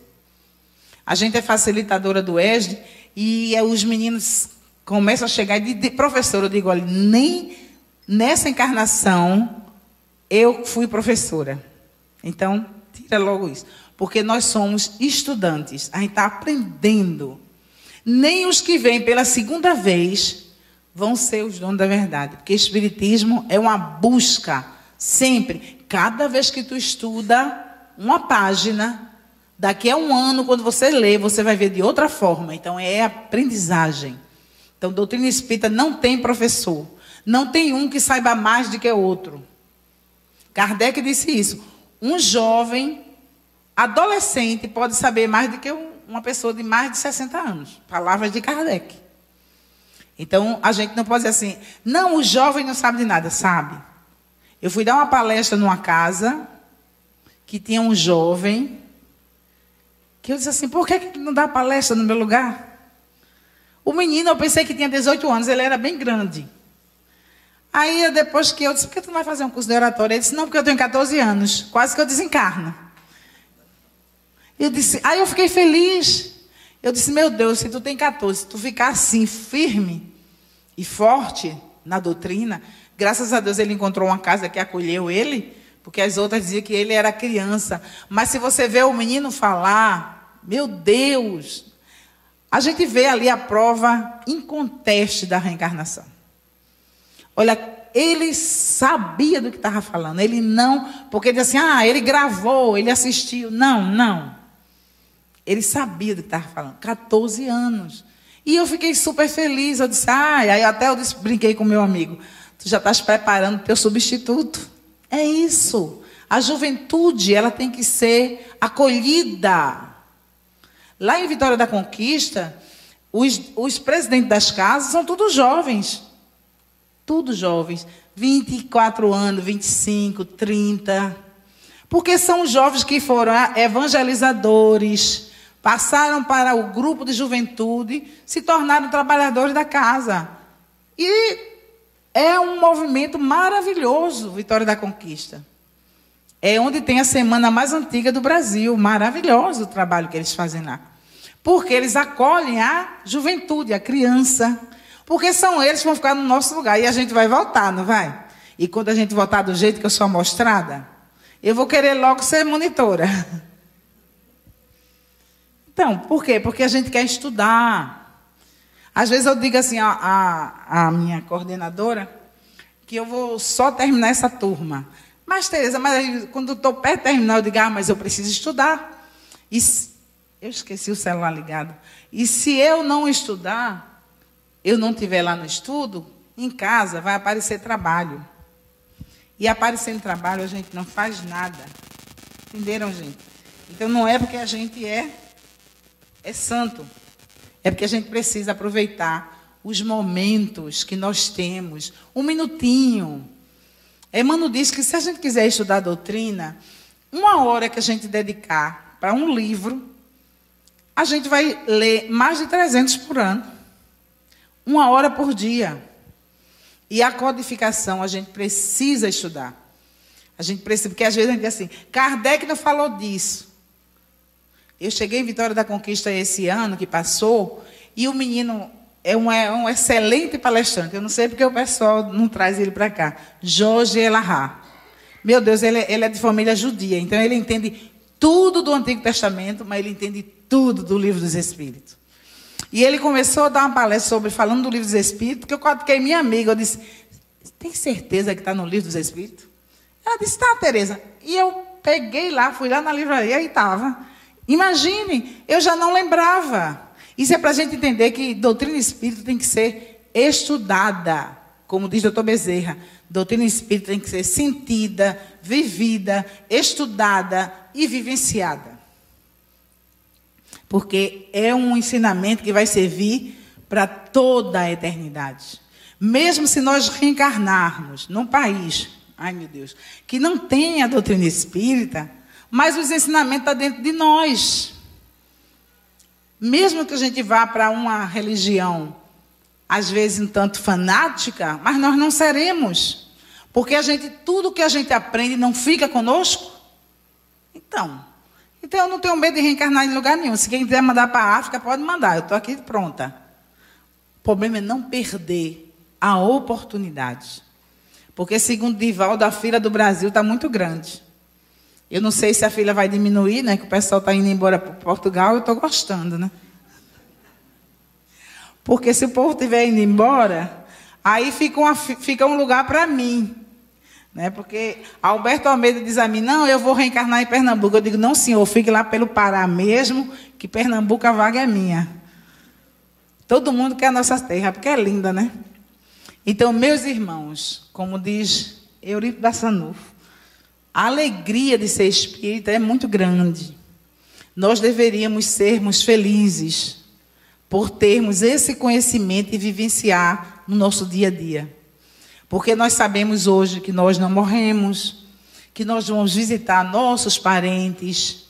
A gente é facilitadora do ESD e os meninos começam a chegar e dizem, professora, eu digo, olha, nem nessa encarnação eu fui professora. Então, tira logo isso. Porque nós somos estudantes, a gente está aprendendo. Nem os que vêm pela segunda vez vão ser os donos da verdade. Porque espiritismo é uma busca, sempre. Cada vez que tu estuda uma página, daqui a um ano, quando você lê, você vai ver de outra forma. Então, é aprendizagem. Então, doutrina espírita não tem professor. Não tem um que saiba mais do que o outro. Kardec disse isso. Um jovem, adolescente, pode saber mais do que uma pessoa de mais de 60 anos. Palavras de Kardec. Então, a gente não pode dizer assim, não, o jovem não sabe de nada. Sabe. Eu fui dar uma palestra numa casa que tinha um jovem que eu disse assim, por que não dá palestra no meu lugar? O menino, eu pensei que tinha 18 anos, ele era bem grande. Aí, depois que eu disse, por que tu não vai fazer um curso de oratória? Ele disse, não, porque eu tenho 14 anos, quase que eu desencarno. Eu disse, aí eu fiquei feliz. Eu disse, meu Deus, se tu tem 14, se tu ficar assim, firme e forte na doutrina, graças a Deus ele encontrou uma casa que acolheu ele, porque as outras diziam que ele era criança. Mas se você vê o menino falar, meu Deus, a gente vê ali a prova inconteste da reencarnação. Olha, ele sabia do que estava falando. Ele não, porque ele disse assim, ele gravou, ele assistiu. Não. Ele sabia do que estava falando. 14 anos. E eu fiquei super feliz. Eu disse, aí até eu brinquei com meu amigo, tu já estás preparando o teu substituto. É isso. A juventude, ela tem que ser acolhida. Lá em Vitória da Conquista, os presidentes das casas são todos jovens. Tudo jovens. 24 anos, 25, 30. Porque são jovens que foram evangelizadores, passaram para o grupo de juventude, se tornaram trabalhadores da casa. E é um movimento maravilhoso, Vitória da Conquista. É onde tem a semana mais antiga do Brasil. Maravilhoso o trabalho que eles fazem lá. Porque eles acolhem a juventude, a criança. Porque são eles que vão ficar no nosso lugar. E a gente vai voltar, não vai? E quando a gente voltar do jeito que eu sou amostrada, eu vou querer logo ser monitora. Então, por quê? Porque a gente quer estudar. Às vezes eu digo assim à minha coordenadora que eu vou só terminar essa turma. Mas, Tereza, quando eu estou perto de terminar, eu digo, mas eu preciso estudar. Eu esqueci o celular ligado. E se eu não estudar, eu não estiver lá no estudo, em casa vai aparecer trabalho. E aparecendo trabalho, a gente não faz nada. Entenderam, gente? Então, não é porque a gente é santo. É porque a gente precisa aproveitar os momentos que nós temos. Um minutinho. Emmanuel diz que se a gente quiser estudar a doutrina, 1 hora que a gente dedicar para um livro, a gente vai ler mais de 300 por ano. 1 hora por dia. E a codificação a gente precisa estudar. A gente precisa, porque às vezes a gente diz assim, Kardec não falou disso. Eu cheguei em Vitória da Conquista esse ano que passou, e o menino é um excelente palestrante. Eu não sei porque o pessoal não traz ele para cá. Jorge Elahá. Meu Deus, ele é de família judia, então ele entende tudo do Antigo Testamento, mas ele entende tudo do Livro dos Espíritos. E ele começou a dar uma palestra falando do Livro dos Espíritos, que eu quadriquei minha amiga, eu disse, tem certeza que está no Livro dos Espíritos? Ela disse, tá, Tereza. E eu peguei lá, fui lá na livraria e estava. Imagine, eu já não lembrava. Isso é para a gente entender que doutrina espírita tem que ser estudada, como diz Dr. Bezerra. Doutrina espírita tem que ser sentida, vivida, estudada e vivenciada. Porque é um ensinamento que vai servir para toda a eternidade. Mesmo se nós reencarnarmos num país, ai meu Deus, que não tem a doutrina espírita, mas os ensinamentos estão dentro de nós. Mesmo que a gente vá para uma religião, às vezes um tanto fanática, mas nós não seremos. Porque tudo que a gente aprende não fica conosco. Então eu não tenho medo de reencarnar em lugar nenhum. Se quem quiser mandar para a África, pode mandar. Eu estou aqui pronta. O problema é não perder a oportunidade. Porque, segundo Divaldo, a fila do Brasil está muito grande. Eu não sei se a fila vai diminuir, né? Que o pessoal está indo embora para Portugal. Eu estou gostando, né? Porque se o povo estiver indo embora, aí fica um lugar para mim. Né? Porque Alberto Almeida diz a mim, não, eu vou reencarnar em Pernambuco. Eu digo, não, senhor, fique lá pelo Pará mesmo, que Pernambuco a vaga é minha. Todo mundo quer a nossa terra, porque é linda, né? Então, meus irmãos, como diz Eurípides Bassanufo, a alegria de ser espírita é muito grande. Nós deveríamos sermos felizes por termos esse conhecimento e vivenciar no nosso dia a dia. Porque nós sabemos hoje que nós não morremos, que nós vamos visitar nossos parentes.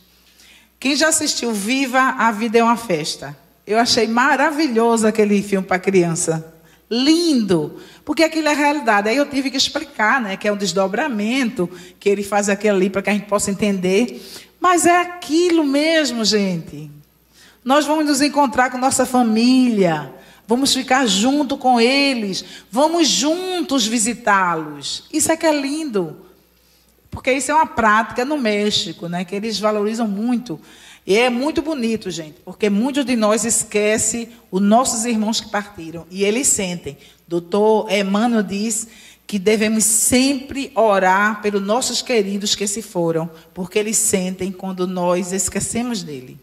Quem já assistiu Viva, a Vida é uma Festa? Eu achei maravilhoso aquele filme para criança. Lindo, porque aquilo é realidade. Aí eu tive que explicar, né, que é um desdobramento, que ele faz aquilo ali para que a gente possa entender. Mas é aquilo mesmo, gente. Nós vamos nos encontrar com nossa família. Vamos ficar junto com eles. Vamos juntos visitá-los. Isso é que é lindo. Porque isso é uma prática no México, né, que eles valorizam muito. E é muito bonito, gente, porque muitos de nós esquecem os nossos irmãos que partiram. E eles sentem. Doutor Emmanuel diz que devemos sempre orar pelos nossos queridos que se foram, porque eles sentem quando nós esquecemos dele.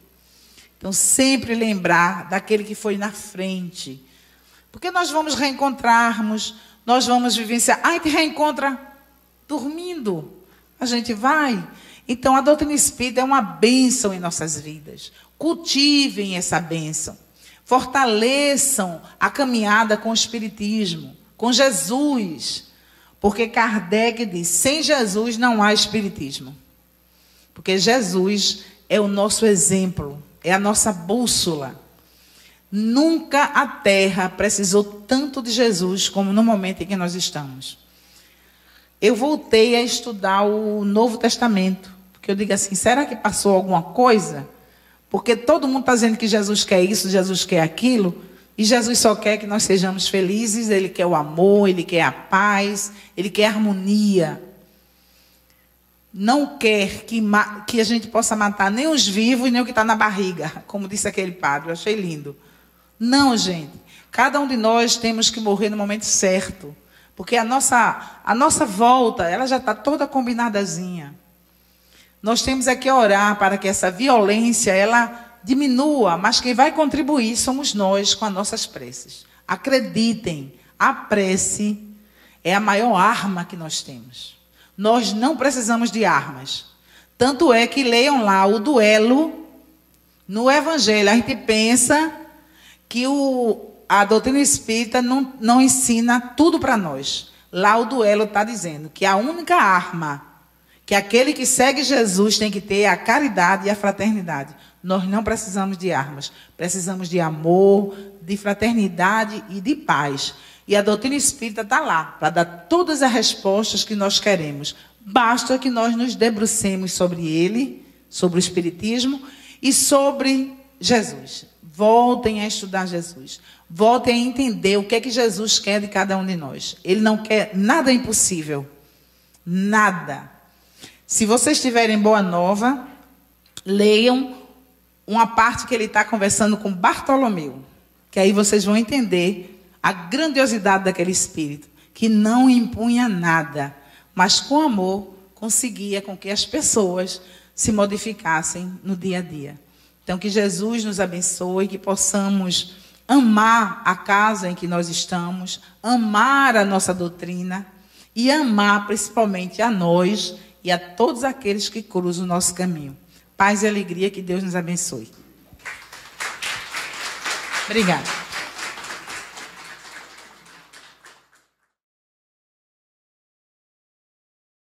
Então, sempre lembrar daquele que foi na frente. Porque nós vamos reencontrarmos, nós vamos vivenciar. A gente reencontra dormindo. A gente vai. Então, a doutrina espírita é uma bênção em nossas vidas. Cultivem essa bênção. Fortaleçam a caminhada com o espiritismo, com Jesus. Porque Kardec diz, sem Jesus não há espiritismo. Porque Jesus é o nosso exemplo, é a nossa bússola. Nunca a Terra precisou tanto de Jesus como no momento em que nós estamos. Eu voltei a estudar o Novo Testamento. Porque eu digo assim, será que passou alguma coisa? Porque todo mundo está dizendo que Jesus quer isso, Jesus quer aquilo. E Jesus só quer que nós sejamos felizes. Ele quer o amor, Ele quer a paz, Ele quer a harmonia. Não quer que a gente possa matar nem os vivos, nem o que está na barriga. Como disse aquele padre, eu achei lindo. Não, gente. Cada um de nós temos que morrer no momento certo. Porque a nossa volta, ela já está toda combinadazinha. Nós temos é que orar para que essa violência, ela diminua. Mas quem vai contribuir somos nós com as nossas preces. Acreditem, a prece é a maior arma que nós temos. Nós não precisamos de armas. Tanto é que leiam lá o duelo no Evangelho. A gente pensa que a doutrina espírita não ensina tudo para nós. Lá o duelo está dizendo que a única arma que aquele que segue Jesus tem que ter é a caridade e a fraternidade. Nós não precisamos de armas. Precisamos de amor, de fraternidade e de paz. E a doutrina espírita está lá para dar todas as respostas que nós queremos. Basta que nós nos debrucemos sobre ele, sobre o espiritismo e sobre Jesus. Voltem a estudar Jesus. Voltem a entender o que é que Jesus quer de cada um de nós. Ele não quer nada impossível. Nada. Se vocês tiverem boa nova, leiam uma parte que ele está conversando com Bartolomeu. Que aí vocês vão entender a grandiosidade daquele espírito. Que não impunha nada, mas com amor conseguia com que as pessoas se modificassem no dia a dia. Então, que Jesus nos abençoe, que possamos amar a casa em que nós estamos, amar a nossa doutrina e amar principalmente a nós e a todos aqueles que cruzam o nosso caminho. Paz e alegria, que Deus nos abençoe. Obrigada.